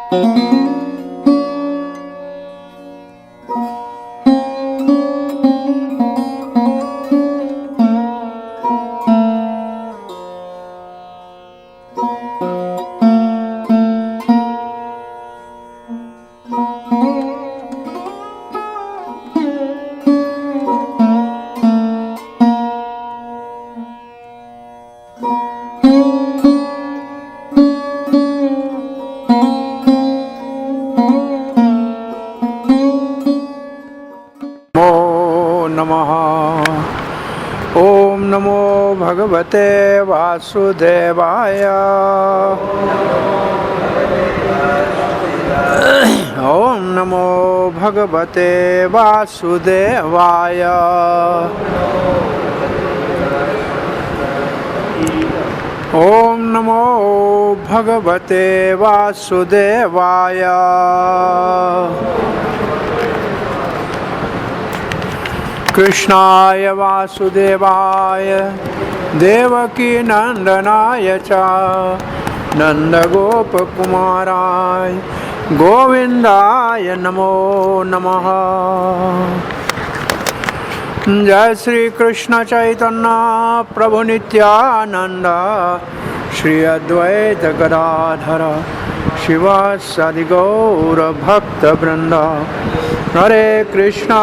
ओम नमो भगवते वासुदेवाय। ओम नमो भगवते वासुदेवाय। ओम नमो भगवते वासुदेवाय। कृष्णाय वासुदेवाय देवकी नंदनाय च नंदगोपकुमाराय गोविंदाय नमो नमः। जय श्री कृष्ण चैतन्य प्रभु नित्यानंद श्री अद्वैत गदाधर शिवासादि गौर भक्त वृंद। हरे कृष्णा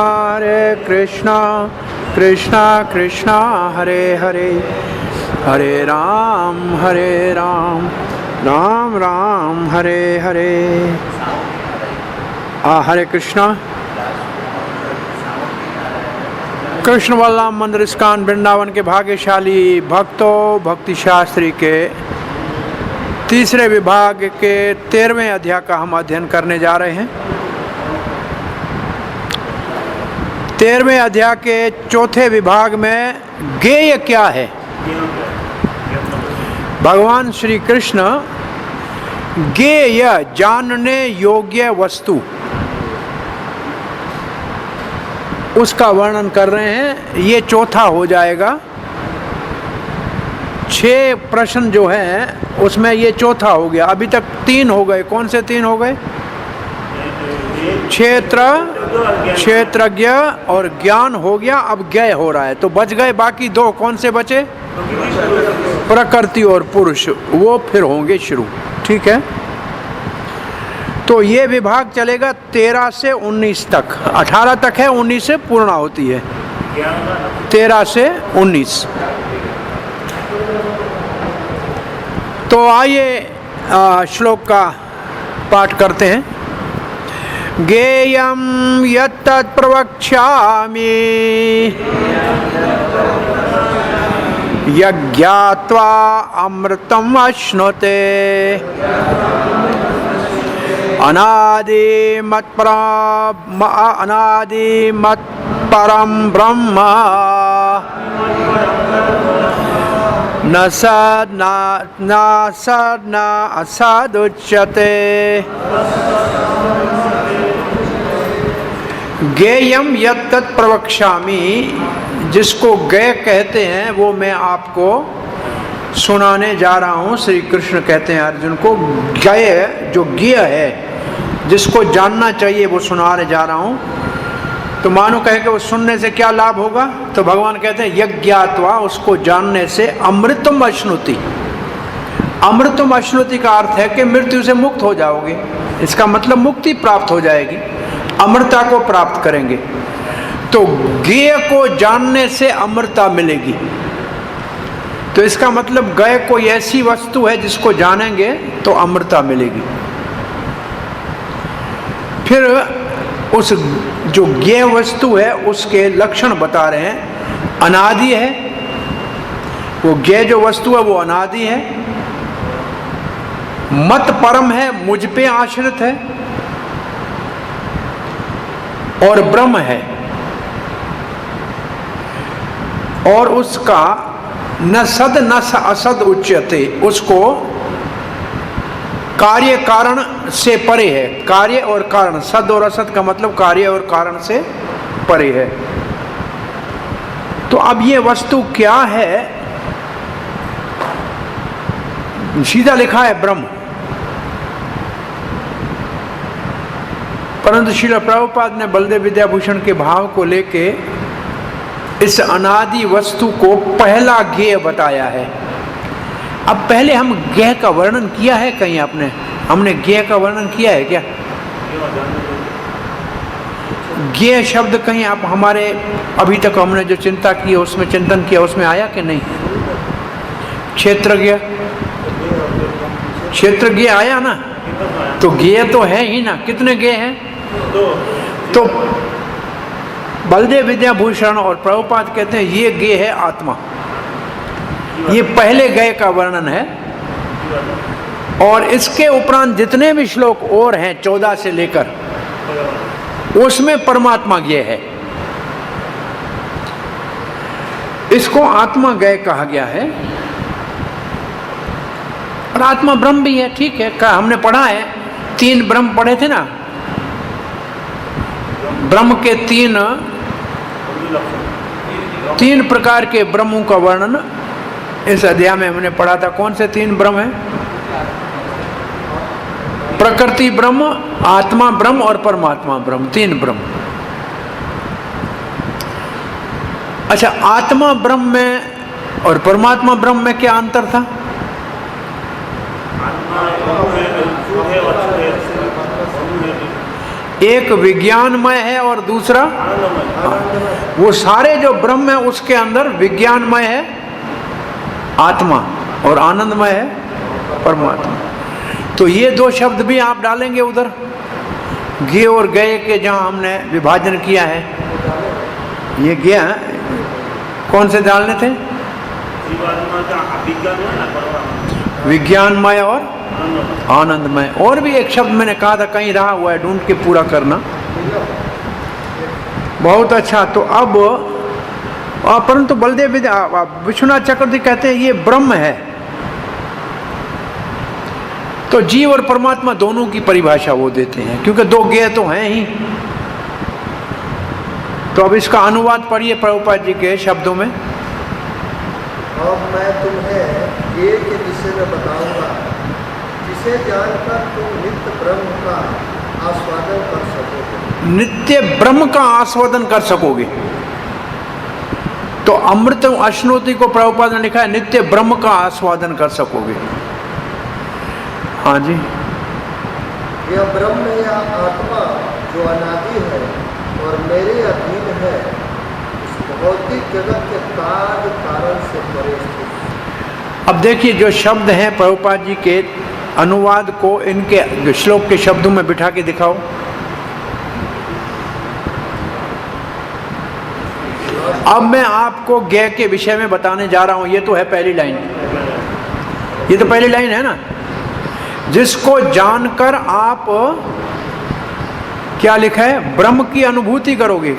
कृष्णा कृष्णा हरे हरे, हरे राम राम राम हरे हरे। हरे कृष्णा। कृष्ण बलराम मंदिर इस्कॉन वृंदावन के भाग्यशाली भक्तों, भक्ति शास्त्री के तीसरे विभाग के 13वें अध्याय का हम अध्ययन करने जा रहे हैं। 13वें अध्याय के चौथे विभाग में ज्ञेय क्या है। भगवान श्री कृष्ण ज्ञेय जानने योग्य वस्तु उसका वर्णन कर रहे हैं। ये चौथा हो जाएगा। 6 प्रश्न जो हैं उसमें ये चौथा हो गया। अभी तक 3 हो गए। कौन से 3 हो गए? क्षेत्रज्ञ और ज्ञान हो गया। अब ज्ञेय हो रहा है तो बच गए बाकी 2। कौन से बचे? प्रकृति और पुरुष। वो फिर होंगे शुरू। ठीक है। तो ये विभाग चलेगा 13 से 19 तक। 18 तक है, 19 से पूर्ण होती है। 13 से 19। तो आइए श्लोक का पाठ करते हैं। ज्ञेयं यत्तत् प्रवक्ष्यामि यज्ञात्वा अमृतम् अश्नुते अनादिमत्परं ब्रह्म न सद् न असदुच्यते। ज्ञेयम यत्तत् प्रवक्ष्यामि, जिसको ज्ञेय कहते हैं वो मैं आपको सुनाने जा रहा हूँ। श्री कृष्ण कहते हैं अर्जुन को ज्ञेय, जो ज्ञेय है जिसको जानना चाहिए वो सुनाने जा रहा हूँ। तो मानो कहे कि वो सुनने से क्या लाभ होगा, तो भगवान कहते हैं यज्ञात्वा, उसको जानने से अमृतम अश्नुति। अमृतम अश्नुति का अर्थ है कि मृत्यु से मुक्त हो जाओगे। इसका मतलब मुक्ति प्राप्त हो जाएगी, अमृता को प्राप्त करेंगे। तो ज्ञेय को जानने से अमृता मिलेगी। तो इसका मतलब ज्ञेय कोई ऐसी वस्तु है जिसको जानेंगे तो अमृता मिलेगी। फिर उस जो ज्ञेय वस्तु है उसके लक्षण बता रहे हैं। अनादि है वो ज्ञेय जो वस्तु है, वो अनादि है। मत परम है, मुझ पे आश्रित है। और ब्रह्म है। और उसका न सद न असद उच्यते, उसको कार्य कारण से परे है। कार्य और कारण, सद और असद का मतलब कार्य और कारण से परे है। तो अब ये वस्तु क्या है? सीधा लिखा है ब्रह्म। परंतु श्रील प्रभुपाद ने बलदेव विद्याभूषण के भाव को लेके इस अनादि वस्तु को पहला ज्ञेय बताया है। अब पहले हम ज्ञेय का वर्णन किया है कहीं आपने? हमने ज्ञेय का वर्णन किया है क्या? ज्ञेय शब्द कहीं आप हमारे अभी तक हमने जो चिंता की है उसमें, चिंतन किया उसमें आया कि नहीं? क्षेत्रज्ञ, क्षेत्रज्ञ आया ना? तो ज्ञेय तो है ही ना। कितने ज्ञेय हैं? तो बलदेव विद्याभूषण और प्रभुपाद कहते हैं ये ज्ञेय है आत्मा। ये पहले ज्ञेय का वर्णन है। और इसके उपरांत जितने भी श्लोक और हैं 14 से लेकर, उसमें परमात्मा ज्ञेय है। इसको आत्मा ज्ञेय कहा गया है। और आत्मा ब्रह्म भी है, ठीक है। हमने पढ़ा है, 3 ब्रह्म पढ़े थे ना। ब्रह्म के 3 प्रकार के ब्रह्मों का वर्णन इस अध्याय में हमने पढ़ा था। कौन से 3 ब्रह्म हैं? प्रकृति ब्रह्म, आत्मा ब्रह्म और परमात्मा ब्रह्म, 3 ब्रह्म। अच्छा, आत्मा ब्रह्म में और परमात्मा ब्रह्म में क्या अंतर था? एक विज्ञानमय है और दूसरा, वो सारे जो ब्रह्म है उसके अंदर विज्ञानमय है आत्मा और आनंदमय है परमात्मा। तो ये 2 शब्द भी आप डालेंगे उधर, ज्ञेय और ज्ञेय के जहां हमने विभाजन किया है। ये ज्ञेय कौन से डालने थे? विज्ञानमय और आनंदमय। और भी एक शब्द मैंने कहा था, कहीं रहा हुआ है, ढूंढ के पूरा करना। बहुत अच्छा। तो अब परंतु बलदेव विश्वनाथ चक्रवर्ती कहते हैं ये ब्रह्म है। तो जीव और परमात्मा दोनों की परिभाषा वो देते हैं, क्योंकि 2 ज्ञेय तो हैं ही। तो अब इसका अनुवाद पढ़िए प्रभुपाद जी के शब्दों में। अब मैं तुम्हें ज्ञेय के विषय में बताऊंगा, जिसे जानकर तुम नित्य ब्रह्म का आस्वादन कर सकोगे। नित्य ब्रह्म का आस्वादन कर सकोगे। तो अमृत अश्नोति को प्रभुपाद ने लिखा है नित्य ब्रह्म का आस्वादन कर सकोगे। हाँ जी। यह ब्रह्म या आत्मा जो अनादि है और मेरे अधीन है, इस भौतिक जगत के कार्य कारण से परे स्थित। अब देखिए, जो शब्द हैं प्रभुपाद जी के अनुवाद को इनके जो श्लोक के शब्दों में बिठा के दिखाओ। अब मैं आपको ज्ञेय के विषय में बताने जा रहा हूं। ये तो है पहली लाइन, ये तो पहली लाइन है ना। जिसको जानकर आप क्या लिखा है? ब्रह्म की अनुभूति करोगे,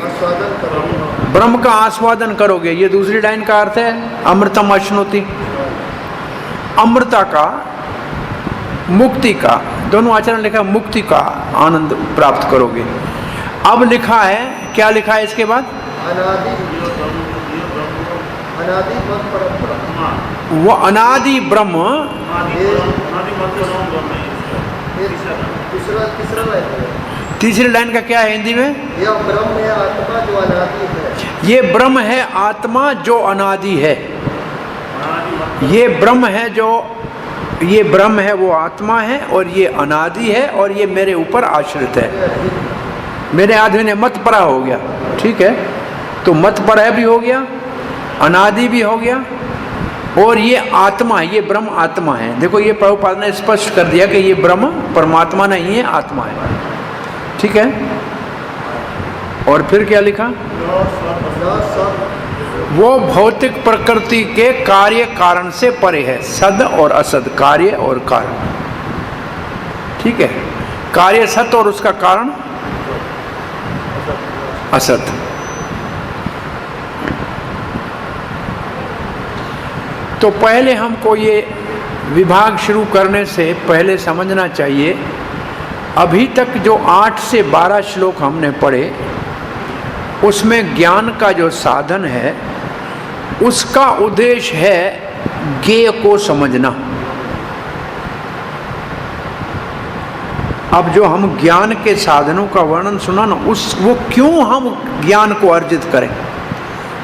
ब्रह्म का आस्वादन करोगे। ये दूसरी लाइन का अर्थ है अमृतम अश्नोति, अमृता का, मुक्ति का, दोनों आचरण लिखा, मुक्ति का आनंद प्राप्त करोगे। अब लिखा है, क्या लिखा है इसके बाद? वो अनादि ब्रह्म। तीसरी लाइन का क्या है हिंदी में? यह ब्रह्म है आत्मा जो अनादि है। ये ब्रह्म है आत्मा जो अनादि है। ये ब्रह्म है जो, ये ब्रह्म है वो आत्मा है और ये अनादि है और ये मेरे ऊपर आश्रित है। मेरे आदमी ने मत परा हो गया, ठीक है। तो मत पर भी हो गया, अनादि भी हो गया और ये आत्मा है, ये ब्रह्म आत्मा है। देखो ये प्रभुपाद ने स्पष्ट कर दिया कि ये ब्रह्म परमात्मा नहीं है, आत्मा है, ठीक है। और फिर क्या लिखा? वो भौतिक प्रकृति के कार्य कारण से परे है। सद और असद, कार्य और कारण, ठीक है। कार्य सत और उसका कारण असत। तो पहले हमको ये विभाग शुरू करने से पहले समझना चाहिए, अभी तक जो 8 से 12 श्लोक हमने पढ़े उसमें ज्ञान का जो साधन है उसका उद्देश्य है ज्ञेय को समझना। अब जो हम ज्ञान के साधनों का वर्णन सुना ना, वो क्यों हम ज्ञान को अर्जित करें,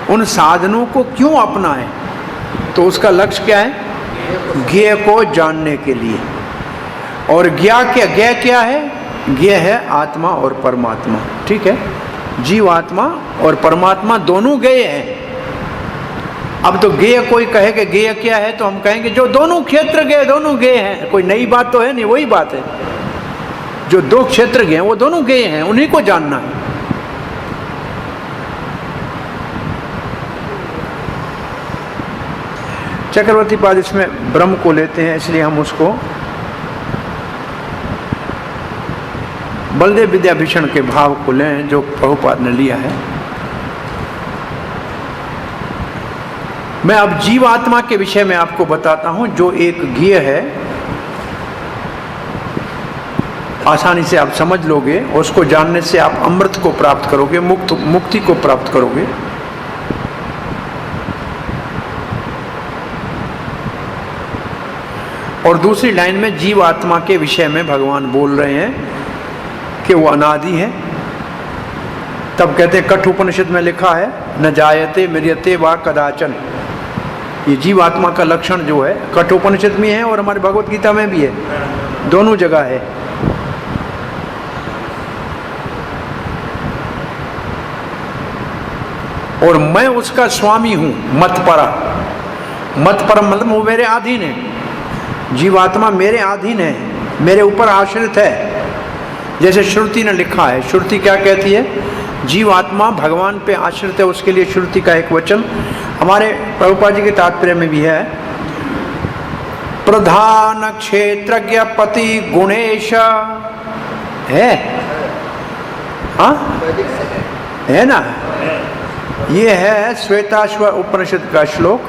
उन साधनों को क्यों अपनाएं, तो उसका लक्ष्य क्या है? ज्ञेय को जानने के लिए। और ज्ञेय क्या है? ज्ञेय है आत्मा और परमात्मा। ठीक है, जीव आत्मा और परमात्मा दोनों ज्ञेय हैं। अब तो ज्ञेय कोई कहे कि ज्ञेय क्या है, तो हम कहेंगे जो दोनों क्षेत्र ज्ञेय, दोनों ज्ञेय हैं। कोई नई बात तो है नहीं, वही बात है। जो दो क्षेत्र ज्ञेय वो दोनों ज्ञेय हैं, उन्हीं को जानना है। चक्रवर्ती पाद इसमें ब्रह्म को लेते हैं, इसलिए हम उसको बलदेव विद्याभीषण के भाव को लें जो प्रभुपाद ने लिया है। मैं अब जीवात्मा के विषय में आपको बताता हूं, जो एक ज्ञेय है, आसानी से आप समझ लोगे। उसको जानने से आप अमृत को प्राप्त करोगे, मुक्ति को प्राप्त करोगे। और दूसरी लाइन में जीवात्मा के विषय में भगवान बोल रहे हैं कि वो अनादि है। तब कहते हैं, कठोपनिषद में लिखा है, न जायते म्रियते वा कदाचन। ये जीवात्मा का लक्षण जो है कठोपनिषद में है और हमारे भगवत गीता में भी है, दोनों जगह है। और मैं उसका स्वामी हूं, मतपरा। मतपरा मतलब वो मेरे अधीन है। जीवात्मा मेरे अधीन है, मेरे ऊपर आश्रित है। जैसे श्रुति ने लिखा है, श्रुति क्या कहती है? जीवात्मा भगवान पे आश्रित है। उसके लिए श्रुति का एक वचन हमारे प्रभुपाद जी के तात्पर्य में भी है, प्रधान क्षेत्रज्ञ पति गुणेश है। हाँ है ना, ये है श्वेताश्व उपनिषद का श्लोक।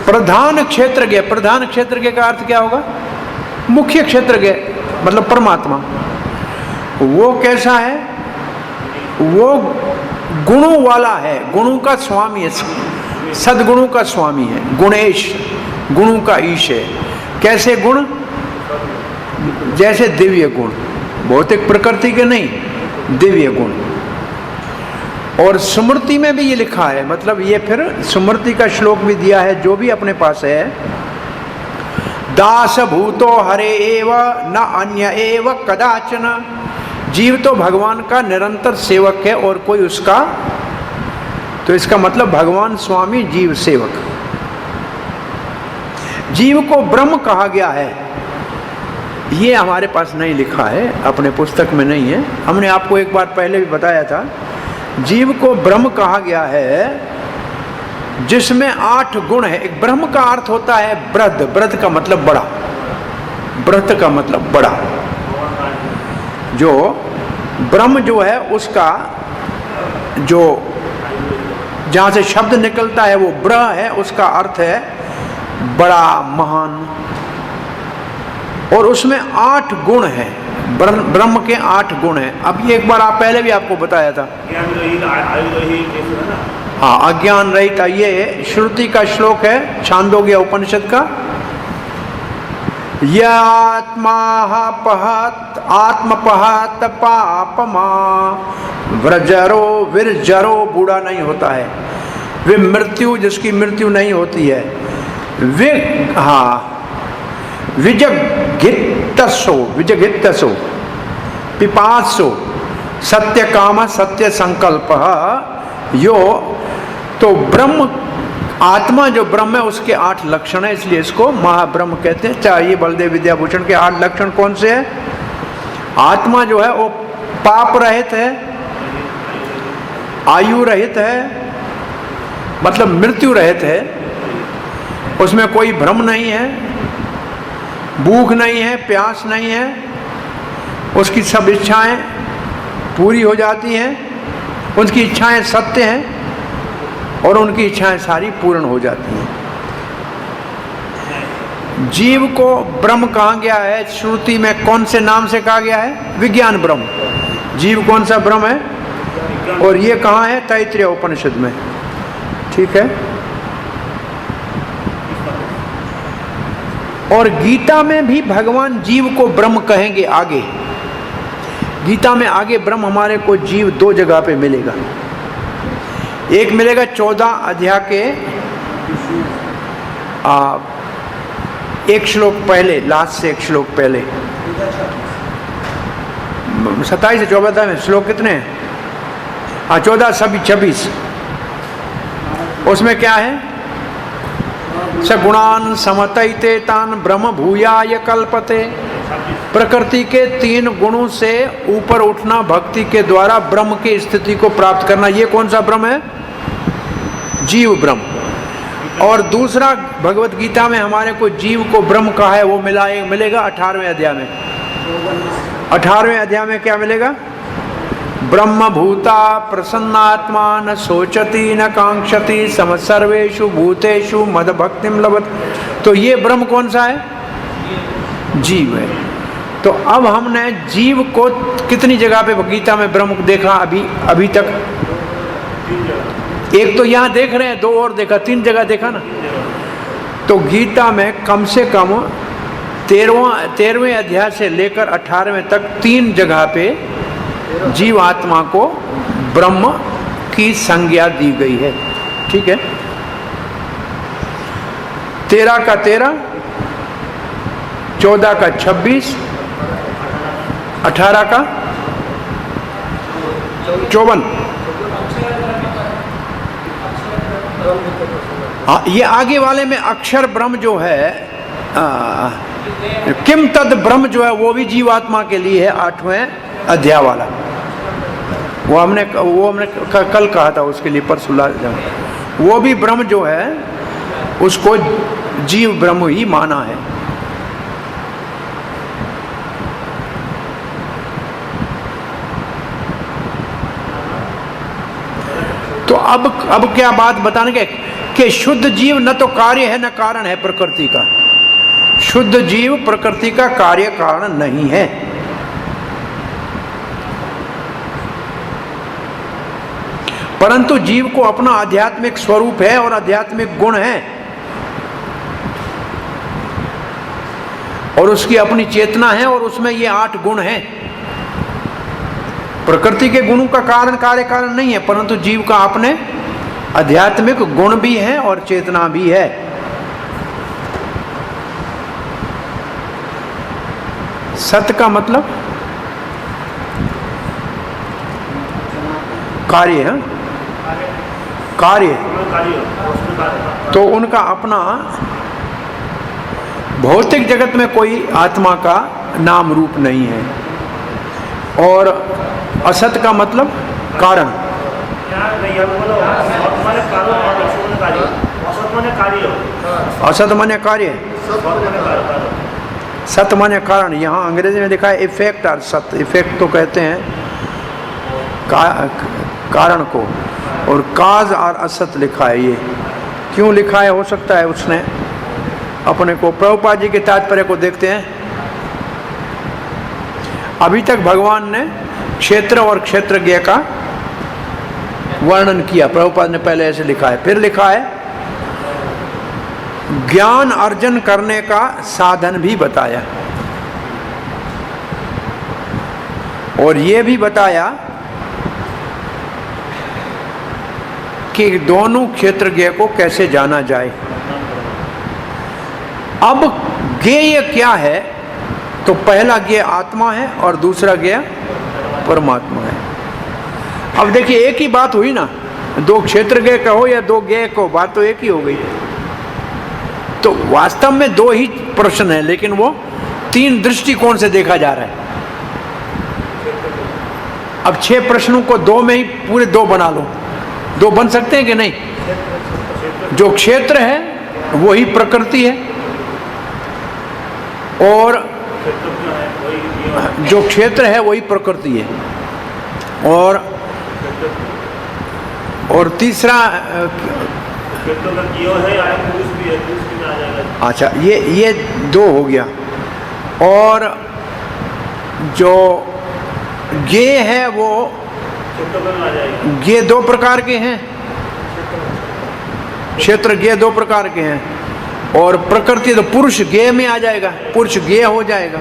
प्रधान क्षेत्रज्ञ, प्रधान क्षेत्रज्ञ का अर्थ क्या होगा? मुख्य क्षेत्रज्ञ मतलब परमात्मा। वो कैसा है? वो गुणों वाला है, गुणों का स्वामी है, सद्गुणों का स्वामी है। गुणेश, गुणों का ईश है। कैसे गुण? जैसे दिव्य गुण, भौतिक प्रकृति के नहीं, दिव्य गुण। और स्मृति में भी ये लिखा है, मतलब ये फिर स्मृति का श्लोक भी दिया है जो भी अपने पास है। दास भूतो हरे एव न अन्य एव कदाचन। जीव तो भगवान का निरंतर सेवक है और कोई उसका, तो इसका मतलब भगवान स्वामी, जीव सेवक। जीव को ब्रह्म कहा गया है, ये हमारे पास नहीं लिखा है, अपने पुस्तक में नहीं है। हमने आपको एक बार पहले भी बताया था, जीव को ब्रह्म कहा गया है जिसमें 8 गुण है। एक ब्रह्म का अर्थ होता है बृहद, बृहद का मतलब बड़ा, बृहद का मतलब बड़ा। जो ब्रह्म जो है उसका जो जहाँ से शब्द निकलता है वो ब्रह है, उसका अर्थ है बड़ा, महान। और उसमें 8 गुण हैं, ब्रह्म के 8 गुण हैं। अब ये एक बार आप पहले भी आपको बताया था। हाँ, अज्ञान रहित। ये श्रुति का श्लोक है, छांदोग्य उपनिषद का। आत्मपहत आत्मपहत पापमा व्रजरो विरजरो, बूढ़ा नहीं होता है। वे मृत्यु, जिसकी मृत्यु नहीं होती है। विजगित्तसो, विजगित्तसो पिपासो सत्य काम सत्य संकल्प यो। तो ब्रह्म, आत्मा जो ब्रह्म है उसके 8 लक्षण है, इसलिए इसको महाब्रह्म कहते हैं। चाहिए बलदेव विद्याभूषण के 8 लक्षण कौन से हैं? आत्मा जो है वो पाप रहित है, आयु रहित है, मतलब मृत्यु रहित है, उसमें कोई भ्रम नहीं है, भूख नहीं है, प्यास नहीं है, उसकी सब इच्छाएं पूरी हो जाती हैं, उनकी इच्छाएं सत्य हैं और उनकी इच्छाएं सारी पूर्ण हो जाती हैं। जीव को ब्रह्म कहा गया है, श्रुति में कौन से नाम से कहा गया है? विज्ञान ब्रह्म। जीव कौन सा ब्रह्म है? और ये कहाँ है? तैत्तिरीय उपनिषद में। ठीक है, और गीता में भी भगवान जीव को ब्रह्म कहेंगे आगे। गीता में आगे ब्रह्म हमारे को जीव दो जगह पे मिलेगा। एक मिलेगा 14 अध्याय के एक श्लोक पहले, लास्ट से एक श्लोक पहले, 27 से 24 में श्लोक कितने हैं? हाँ 14 सभी 26। उसमें क्या है? सगुणान समतैते तान ब्रह्म भूयाय कल्पते। प्रकृति के 3 गुणों से ऊपर उठना भक्ति के द्वारा ब्रह्म की स्थिति को प्राप्त करना। ये कौन सा ब्रह्म है? जीव ब्रह्म। और दूसरा भगवत गीता में हमारे को जीव को ब्रह्म कहा है, वो मिलेगा 18वें अध्याय में। 18वें अध्याय में क्या मिलेगा? ब्रह्म भूता प्रसन्नात्मा न सोचती न कांक्षति सम सर्वेषु भूतेषु मद भक्तिम लभत। तो ये ब्रह्म कौन सा है? जीव है। तो अब हमने जीव को कितनी जगह पे गीता में ब्रह्म देखा अभी तक? एक तो यहाँ देख रहे हैं, 2 और देखा, 3 जगह देखा ना। तो गीता में कम से कम 13वें अध्याय से लेकर 18वें तक 3 जगह पे जीव आत्मा को ब्रह्म की संज्ञा दी गई है। ठीक है, 13 का 13, 14 का 26, 18 का 54। हाँ, ये आगे वाले में अक्षर ब्रह्म जो है, किम तद ब्रह्म जो है वो भी जीवात्मा के लिए है, 8वें अध्याय वाला। वो हमने कल कहा था, उसके लिए परसों। वो भी ब्रह्म जो है उसको जीव ब्रह्म ही माना है। तो अब क्या बात बताने के कि शुद्ध जीव न तो कार्य है न कारण है प्रकृति का। शुद्ध जीव प्रकृति का कार्य कारण नहीं है। परंतु जीव को अपना आध्यात्मिक स्वरूप है और आध्यात्मिक गुण है, और उसकी अपनी चेतना है, और उसमें ये 8 गुण हैं। प्रकृति के गुणों का कारण कार्य कारण नहीं है, परंतु जीव का अपने आध्यात्मिक गुण भी है और चेतना भी है। सत का मतलब कार्य है, कार्य। तो उनका अपना भौतिक जगत में कोई आत्मा का नाम रूप नहीं है। और असत का मतलब कारण। असत माने कार्य, सत माने कारण। यहाँ अंग्रेजी में लिखा है इफेक्ट और सत। इफेक्ट तो कहते हैं कारण को, और काज और असत लिखा है। ये क्यों लिखा है? हो सकता है उसने अपने को, प्रभुपाद जी के तात्पर्य को देखते हैं। अभी तक भगवान ने क्षेत्र और क्षेत्रज्ञ का वर्णन किया, प्रभुपाद ने पहले ऐसे लिखा है। फिर लिखा है ज्ञान अर्जन करने का साधन भी बताया, और ये भी बताया कि दोनों क्षेत्रज्ञ को कैसे जाना जाए। अब ज्ञेय क्या है? तो पहला ज्ञेय आत्मा है और दूसरा ज्ञेय परमात्मा है। अब देखिए, एक ही बात हुई ना, 2 क्षेत्रज्ञ कहो या 2 ज्ञेय कहो, बात तो एक ही हो गई। तो वास्तव में 2 ही प्रश्न है, लेकिन वो 3 दृष्टिकोण से देखा जा रहा है। अब 6 प्रश्नों को 2 में ही पूरे 2 बना लो। 2 बन सकते हैं कि नहीं? जो क्षेत्र है वही प्रकृति है, और जो क्षेत्र है वही प्रकृति है, और तीसरा अच्छा, ये 2 हो गया। और जो ज्ञेय है वो ज्ञेय 2 प्रकार के हैं। क्षेत्र ज्ञेय 2 प्रकार के हैं। और प्रकृति तो पुरुष ज्ञेय में आ जाएगा, पुरुष ज्ञेय हो जाएगा,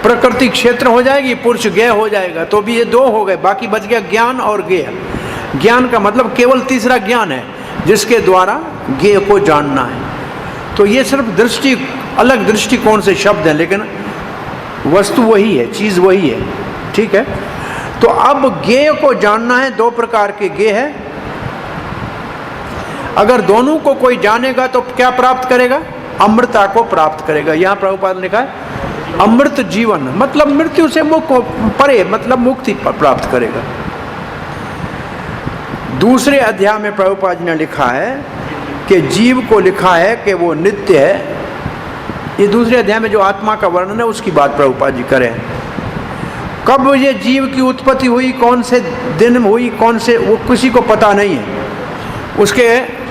प्रकृति क्षेत्र हो जाएगी, पुरुष ज्ञेय हो जाएगा। तो भी ये दो हो गए, बाकी बच गया ज्ञान और ज्ञेय। ज्ञान का मतलब केवल तीसरा ज्ञान है जिसके द्वारा ज्ञेय को जानना है। तो ये सिर्फ दृष्टि, अलग दृष्टिकोण से शब्द है, लेकिन वस्तु वही है, चीज वही है। ठीक है। तो अब ज्ञेय को जानना है, दो प्रकार के ज्ञेय है। अगर दोनों को कोई जानेगा तो क्या प्राप्त करेगा? अमृता को प्राप्त करेगा। यहां प्रभुपाद ने लिखा है अमृत जीवन, मतलब मृत्यु से मुक्त परे, मतलब मुक्ति प्राप्त करेगा। दूसरे अध्याय में प्रभुपाद ने लिखा है कि जीव को लिखा है कि वो नित्य है। ये दूसरे अध्याय में जो आत्मा का वर्णन है उसकी बात प्रभुपाद जी करें। कब ये जीव की उत्पत्ति हुई, कौन से दिन हुई, कौन से, वो किसी को पता नहीं है। उसके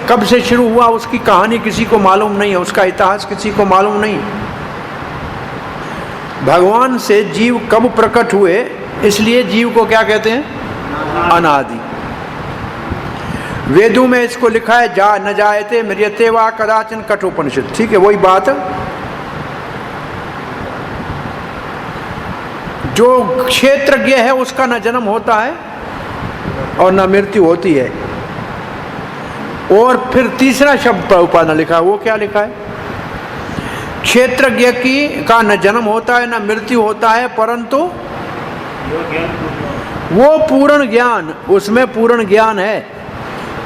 कब से शुरू हुआ उसकी कहानी किसी को मालूम नहीं है, उसका इतिहास किसी को मालूम नहीं है। भगवान से जीव कब प्रकट हुए, इसलिए जीव को क्या कहते हैं? अनादि। वेदों में इसको लिखा है जा न जायते मृत्यते वा कदाचन कठोपनिषद। ठीक है, वही बात। जो क्षेत्रज्ञ है उसका न जन्म होता है और न मृत्यु होती है। और फिर तीसरा शब्द प्रभुपाद ने लिखा है, वो क्या लिखा है? क्षेत्रज्ञ की का न जन्म होता है न मृत्यु होता है, परंतु वो पूर्ण ज्ञान, उसमें पूर्ण ज्ञान है।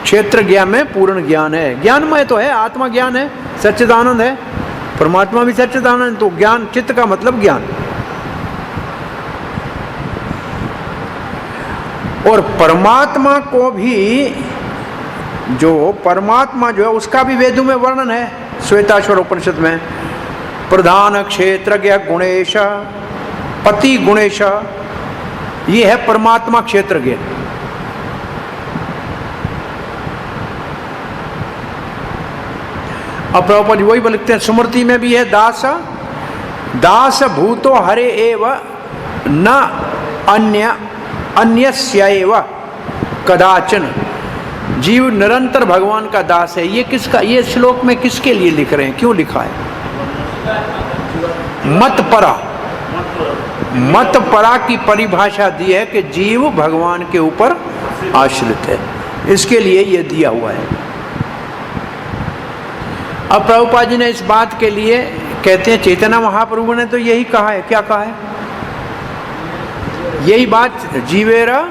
क्षेत्र ज्ञान में पूर्ण ज्ञान है। ज्ञानमय तो है, आत्मा ज्ञान है, सच्चिदानंद है, परमात्मा भी सच्चिदानंद। तो ज्ञान, चित्त का मतलब ज्ञान। और परमात्मा को भी, जो परमात्मा जो है उसका भी वेदों में वर्णन है, श्वेताश्वर उपनिषद में। प्रधान क्षेत्रज्ञ गुणेश पति गुणेश, ये है परमात्मा क्षेत्रज्ञ। अब प्रभुपाद वही लिखते हैं, स्मृति में भी है दास दास भूतो हरे एव न अन्यस्यैव कदाचन। जीव निरंतर भगवान का दास है। ये किसका, ये श्लोक में किसके लिए लिख रहे हैं, क्यों लिखा है? मतपरा, मतपरा की परिभाषा दी है कि जीव भगवान के ऊपर आश्रित है, इसके लिए ये दिया हुआ है। अब प्रभुपाद जी ने इस बात के लिए कहते हैं, चैतन्य महाप्रभु ने तो यही कहा है। क्या कहा है? यही बात, जीवेरा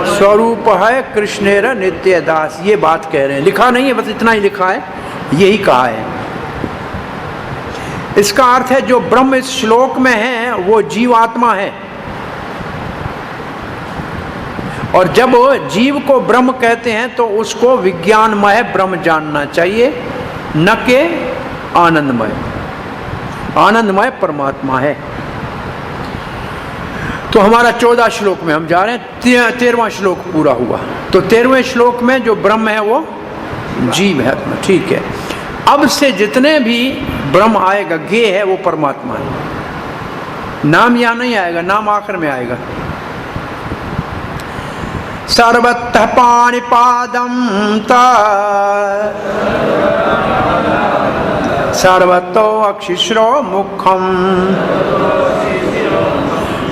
स्वरूप है कृष्णेरा नित्य दास, ये बात कह रहे हैं। लिखा नहीं है, बस इतना ही लिखा है, यही कहा है। इसका अर्थ है जो ब्रह्म इस श्लोक में है वो जीवात्मा है। और जब जीव को ब्रह्म कहते हैं तो उसको विज्ञानमय ब्रह्म जानना चाहिए, न के आनंदमय। आनंदमय परमात्मा है। तो हमारा 14 श्लोक में हम जा रहे हैं, 13वां श्लोक पूरा हुआ। तो 13वें श्लोक में जो ब्रह्म है वो जीव है। ठीक है, अब से जितने भी ब्रह्म आएगा, ज्ञेय है, वो परमात्मा है। नाम यहां नहीं आएगा, नाम आखिर में आएगा। सर्वतः पाणिपादं सर्वतो अक्षिश्रो मुखम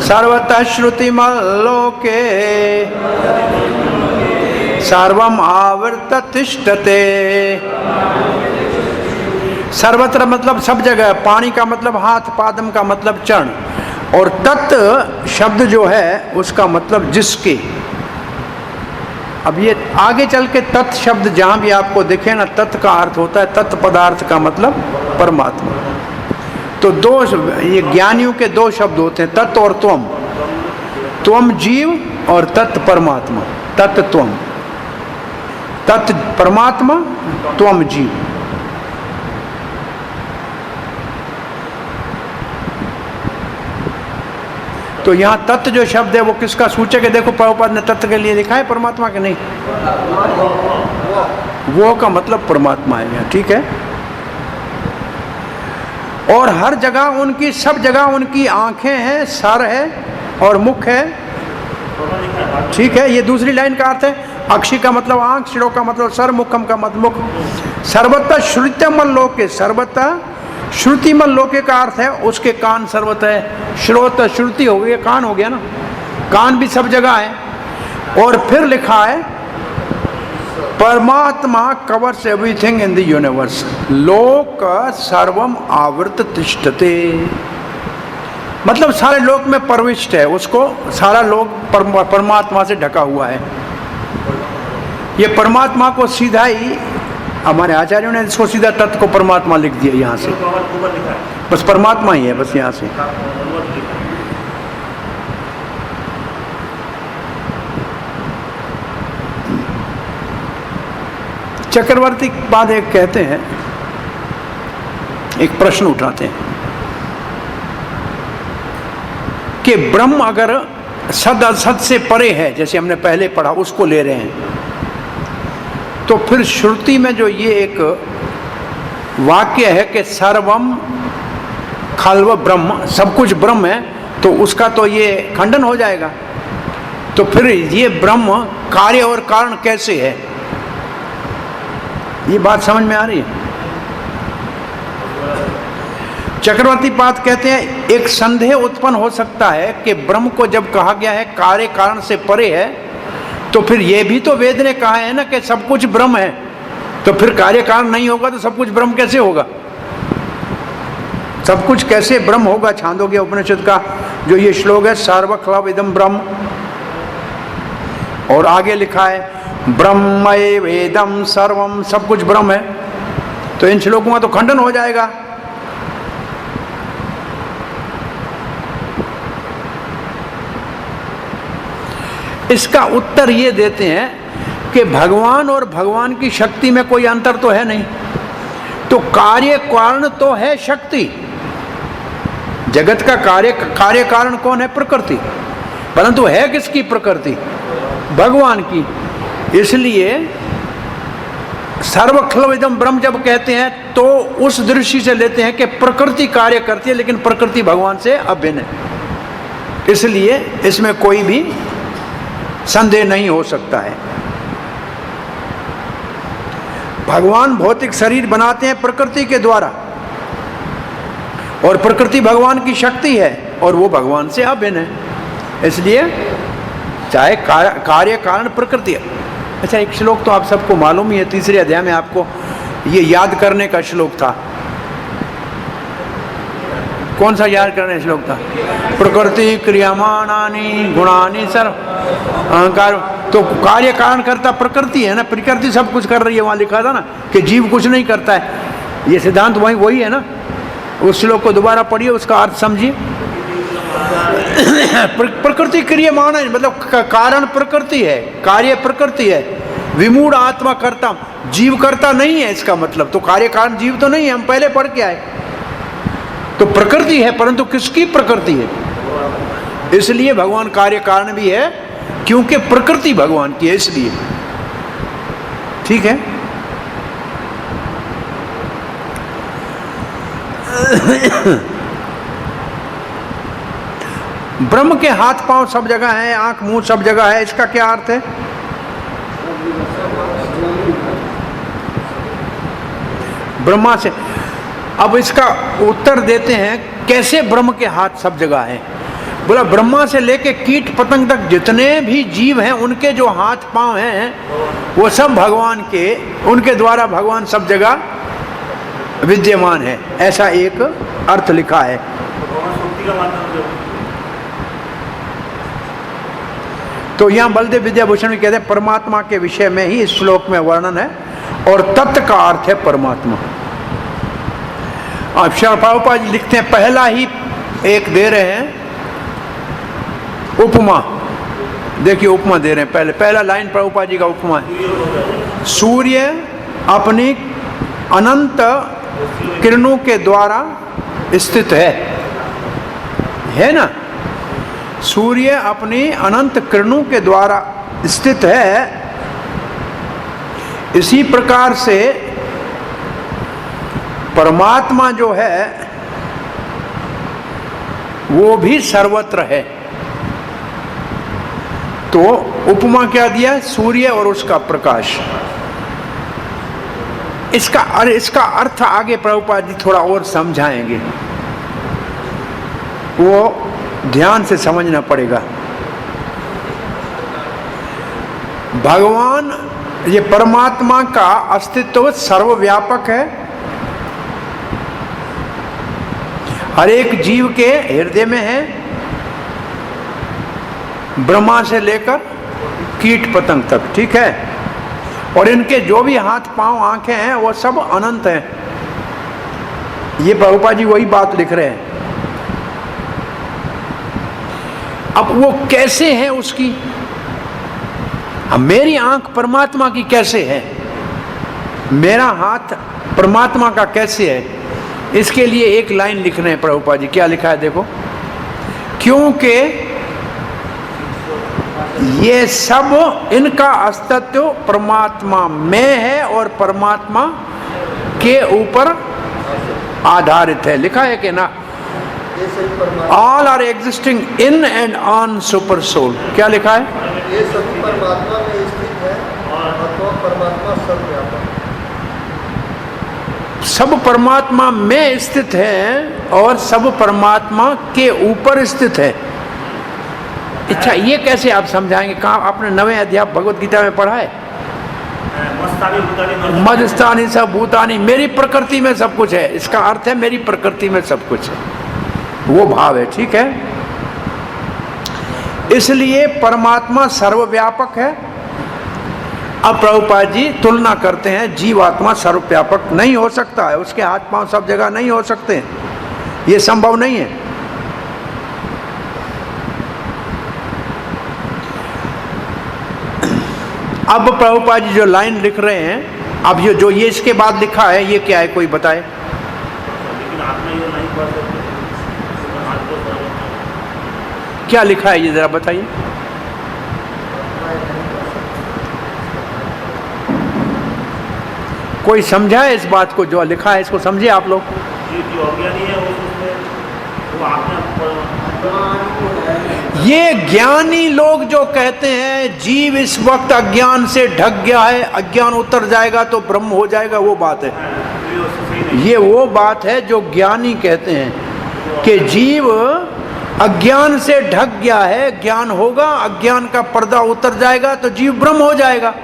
सर्वतः श्रुतिमल्लोके सर्वम आवृत तिष्ठते। सर्वत्र मतलब सब जगह, पानी का मतलब हाथ, पादम का मतलब चरण, और तत् शब्द जो है उसका मतलब जिसके। अब ये आगे चल के तत् शब्द जहां भी आपको दिखे ना, तत् का अर्थ होता है तत् पदार्थ का मतलब परमात्मा। तो दो, ये ज्ञानियों के दो शब्द होते हैं, तत् और त्वम। त्वम जीव और तत् परमात्मा। तत् त्वम, तत् परमात्मा, त्वम जीव। तो यहाँ तत्व जो शब्द है वो किसका सूचक है? देखो प्रभुपाद ने तत्व के लिए लिखा है, परमात्मा के नहीं। वो का मतलब परमात्मा है यहाँ। ठीक है, और हर जगह उनकी, सब जगह उनकी आंखें हैं, सर है और मुख है। ठीक है, ये दूसरी लाइन का अर्थ है। अक्षि का मतलब आंख, शिरो का मतलब सर, मुखम का मतलब मुख। सर्वतः श्रुतिमल लोके, सर्वतः श्रुतिमल लोके का अर्थ है उसके कान सर्वतः। श्रोत श्रुति हो गई, कान हो गया ना, कान भी सब जगह है। और फिर लिखा है परमात्मा covers everything in the universe, लोक सर्वम आवृत तिष्ठते, मतलब सारे लोक में प्रविष्ट है, उसको सारा लोक परमात्मा से ढका हुआ है। ये परमात्मा को सीधा ही हमारे आचार्यों ने इसको सीधा तत्व को परमात्मा लिख दिया यहाँ से, बस परमात्मा ही है, बस यहाँ से। चक्रवर्ती बाद एक कहते हैं, एक प्रश्न उठाते हैं कि ब्रह्म अगर सद असत से परे है, जैसे हमने पहले पढ़ा, उसको ले रहे हैं, तो फिर श्रुति में जो ये एक वाक्य है कि सर्वम खल्व ब्रह्म, सब कुछ ब्रह्म है, तो उसका तो ये खंडन हो जाएगा। तो फिर ये ब्रह्म कार्य और कारण कैसे है? ये बात समझ में आ रही है? चक्रवर्ती पाद कहते हैं एक संदेह उत्पन्न हो सकता है कि ब्रह्म को जब कहा गया है कार्य कारण से परे है, तो फिर यह भी तो वेद ने कहा है ना कि सब कुछ ब्रह्म है, तो फिर कार्य कारण नहीं होगा तो सब कुछ ब्रह्म कैसे होगा? सब कुछ कैसे ब्रह्म होगा? छांदोग्य उपनिषद का जो ये श्लोक है, सर्वखलव इदं ब्रह्म, और आगे लिखा है ब्रह्मैवेदं सर्वम, सब कुछ ब्रह्म है, तो इन श्लोकों में तो खंडन हो जाएगा। इसका उत्तर ये देते हैं कि भगवान और भगवान की शक्ति में कोई अंतर तो है नहीं, तो कार्य कारण तो है शक्ति। जगत का कार्य कारण कौन है? प्रकृति। परंतु है किसकी प्रकृति? भगवान की। इसलिए सर्वखलविदं ब्रह्म जब कहते हैं तो उस दृष्टि से लेते हैं कि प्रकृति कार्य करती है, लेकिन प्रकृति भगवान से अभिन्न है, इसलिए इसमें कोई भी संदेह नहीं हो सकता है। भगवान भौतिक शरीर बनाते हैं प्रकृति के द्वारा, और प्रकृति भगवान की शक्ति है और वो भगवान से अभिन्न है, इसलिए चाहे कार्य कारण प्रकृति है। अच्छा, एक श्लोक तो आप सबको मालूम ही है, तीसरे अध्याय में आपको ये याद करने का श्लोक था। कौन सा याद करने श्लोक था? प्रकृति क्रियमाणानि गुणानि सर्व अहंकार, तो कार्य कारण करता प्रकृति है ना, प्रकृति सब कुछ कर रही है। वहां लिखा था ना कि जीव कुछ नहीं करता है, ये सिद्धांत वही है ना। उस श्लोक को दोबारा पढ़िए, उसका अर्थ समझिए। प्रकृति क्रियमाण है, मतलब कारण प्रकृति है, कार्य प्रकृति है। विमूढ़ आत्मा करता, जीव करता नहीं है, इसका मतलब तो कार्य कारण जीव तो नहीं है, हम पहले पढ़ के आए। तो प्रकृति है, परंतु किसकी प्रकृति है? इसलिए भगवान कार्य कारण भी है, क्योंकि प्रकृति भगवान की है, इसलिए। ठीक है। ब्रह्म के हाथ पांव सब जगह है, आंख मुंह सब जगह है, इसका क्या अर्थ है? ब्रह्मा से। अब इसका उत्तर देते हैं कैसे ब्रह्म के हाथ सब जगह है। बोला ब्रह्मा से लेके कीट पतंग तक जितने भी जीव हैं, उनके जो हाथ पांव हैं वो सब भगवान के, उनके द्वारा भगवान सब जगह विद्यमान है, ऐसा एक अर्थ लिखा है। तो यहाँ बलदेव विद्याभूषण भी कहते हैं परमात्मा के विषय में ही इस श्लोक में वर्णन है, और तत्व का अर्थ है परमात्मा। अब प्रभुपाद जी लिखते हैं, पहला ही एक दे रहे हैं उपमा। देखिए उपमा दे रहे हैं, पहला लाइन प्रभुपाद जी का उपमा है। सूर्य अपनी अनंत किरणों के द्वारा स्थित है ना। सूर्य अपनी अनंत किरणों के द्वारा स्थित है, इसी प्रकार से परमात्मा जो है वो भी सर्वत्र है। तो उपमा क्या दिया? सूर्य और उसका प्रकाश। इसका अर्थ आगे प्रभुपाद जी थोड़ा और समझाएंगे, वो ध्यान से समझना पड़ेगा। भगवान, ये परमात्मा का अस्तित्व सर्वव्यापक है, हर एक जीव के हृदय में है, ब्रह्मा से लेकर कीट पतंग तक, ठीक है। और इनके जो भी हाथ पांव आंखें हैं वो सब अनंत हैं। ये प्रभुपाद जी वही बात लिख रहे हैं। अब वो कैसे है उसकी? अब मेरी आंख परमात्मा की कैसे है, मेरा हाथ परमात्मा का कैसे है? इसके लिए एक लाइन लिख रहे हैं प्रभुपाद जी। क्या लिखा है देखो, क्योंकि ये सब, इनका अस्तित्व परमात्मा में है और परमात्मा के ऊपर आधारित है। लिखा है कि ना, all are existing in and on super soul. क्या लिखा है? ये सभी परमात्मा में स्थित है और परमात्मा सर्वव्यापक, सब परमात्मा में स्थित है और सब परमात्मा के ऊपर स्थित है। अच्छा, ये कैसे आप समझाएंगे? कहाँ आपने 9वें अध्याय भगवत गीता में पढ़ा है? मदस्थानी सब भूतानी, मेरी प्रकृति में सब कुछ है। इसका अर्थ है मेरी प्रकृति में सब कुछ है, वो भाव है, ठीक है। इसलिए परमात्मा सर्वव्यापक है। अब प्रभुपाद जी तुलना करते हैं, जीवात्मा सर्वव्यापक नहीं हो सकता है, उसके हाथ पांव सब जगह नहीं हो सकते, ये संभव नहीं है। अब प्रभुपाद जी जो लाइन लिख रहे हैं, अब ये जो ये इसके बाद लिखा है, ये क्या है कोई बताए? क्या लिखा है ये जरा बताइए। कोई समझा है इस बात को? जो लिखा है इसको समझे आप लोग? ये ज्ञानी लोग जो कहते हैं जीव इस वक्त अज्ञान से ढक गया है, अज्ञान उतर जाएगा तो ब्रह्म हो जाएगा, वो बात है। ये वो बात है जो ज्ञानी कहते हैं कि जीव अज्ञान से ढक गया है, ज्ञान होगा, अज्ञान का पर्दा उतर जाएगा तो जीव ब्रह्म हो जाएगा।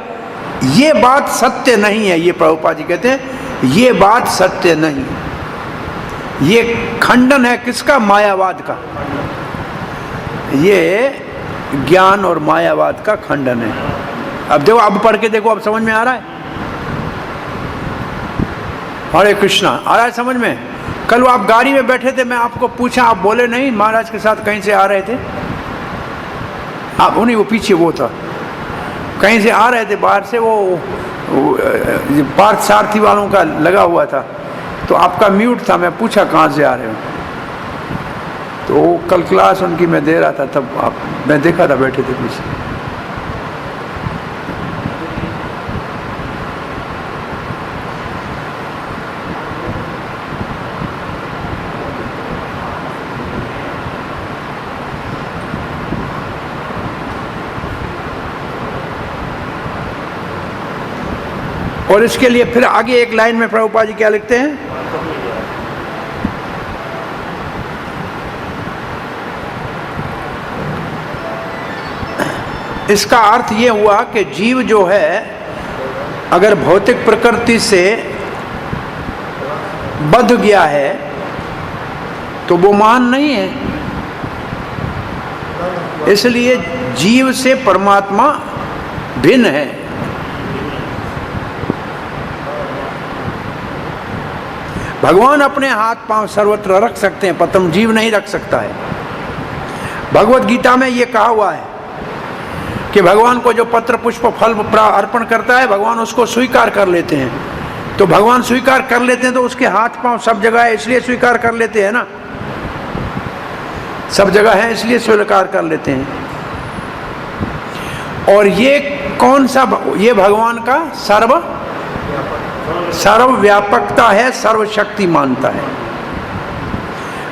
ये बात सत्य नहीं है। ये प्रभुपाद जी कहते हैं ये बात सत्य नहीं, ये खंडन है। किसका? मायावाद का। ये ज्ञान और मायावाद का खंडन है। अब देखो, अब पढ़ के देखो, अब समझ में आ रहा है? हरे कृष्णा, आ रहा है समझ में? कल आप गाड़ी में बैठे थे, मैं आपको पूछा, आप बोले नहीं, महाराज के साथ कहीं से आ रहे थे आप? उन्हीं वो पीछे वो था, कहीं से आ रहे थे बाहर से, वो पार्थ सारथी वालों का लगा हुआ था, तो आपका म्यूट था। मैं पूछा कहाँ से आ रहे हो, तो कल क्लास उनकी मैं दे रहा था, तब मैं देखा था बैठे थे पीछे। और इसके लिए फिर आगे एक लाइन में प्रभुपाद जी क्या लिखते हैं? इसका अर्थ ये हुआ कि जीव जो है अगर भौतिक प्रकृति से बंध गया है तो वो महान नहीं है। इसलिए जीव से परमात्मा भिन्न है। भगवान अपने हाथ पांव सर्वत्र रख सकते हैं, परंतु जीव नहीं रख सकता है। भगवत गीता में ये कहा हुआ है कि भगवान को जो पत्र पुष्प फल अर्पण करता है, भगवान उसको स्वीकार कर लेते हैं। तो भगवान स्वीकार कर लेते हैं तो उसके हाथ पांव सब जगह है, इसलिए स्वीकार कर लेते हैं ना, सब जगह है इसलिए स्वीकार कर लेते हैं। और ये कौन सा? ये भगवान का सर्वव्यापकता है, सर्वशक्ति मानता है।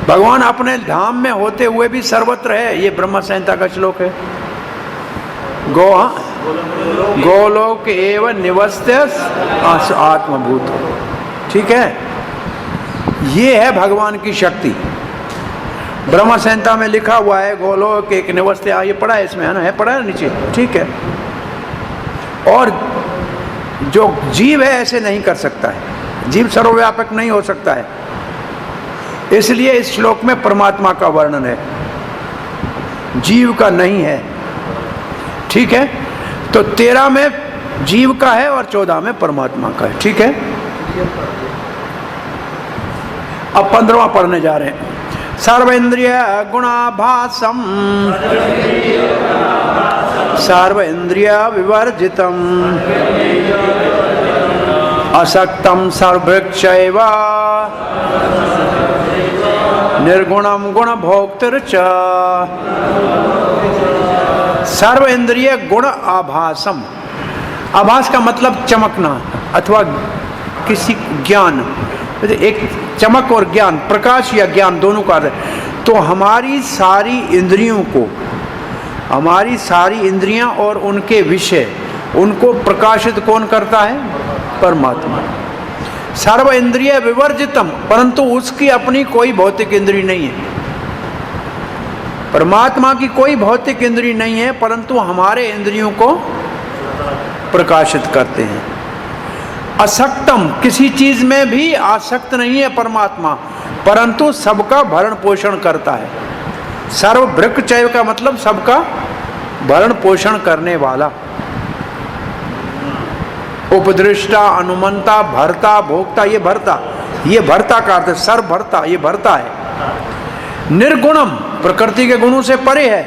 भगवान अपने धाम में होते हुए भी सर्वत्र है। ये ब्रह्म संहिता का श्लोक है। गोलोक एवं निवस्य आत्मभूत। ठीक है, ये है भगवान की शक्ति। ब्रह्म संहिता में लिखा हुआ है गोलोक एक निवस्य, ये पढ़ा है इसमें, है ना, है पढ़ा है नीचे। ठीक है, और जो जीव है ऐसे नहीं कर सकता है, जीव सर्वव्यापक नहीं हो सकता है, इसलिए इस श्लोक में परमात्मा का वर्णन है, जीव का नहीं है। ठीक है, तो 13 में जीव का है और 14 में परमात्मा का है। ठीक है, अब 15वां पढ़ने जा रहे हैं। सर्वेन्द्रिय गुणाभासम सर्वेन्द्रिय विवर्जितम असक्तम सर्वभृक्षैव निर्गुणम गुण भोक्तृच। सर्व इंद्रिय गुण आभासम, आभास का मतलब चमकना अथवा किसी ज्ञान, एक चमक और ज्ञान, प्रकाश या ज्ञान दोनों का है। तो हमारी सारी इंद्रियों को, हमारी सारी इंद्रियां और उनके विषय, उनको प्रकाशित कौन करता है? परमात्मा। सर्व इंद्रिय विवर्जितम, परंतु उसकी अपनी कोई भौतिक इंद्रिय नहीं है। परमात्मा की कोई भौतिक इंद्रिय नहीं है, परंतु हमारे इंद्रियों को प्रकाशित करते हैं। असक्तम, किसी चीज में भी आसक्त नहीं है परमात्मा, परंतु सबका भरण पोषण करता है। सर्वभृक् चैव का मतलब सबका भरण पोषण करने वाला। उपदृष्टा, अनुमंता, भरता, भोक्ता, ये भरता, ये भरता का अर्थ सर्वभरता, ये भरता है। निर्गुणम, प्रकृति के गुणों से परे है।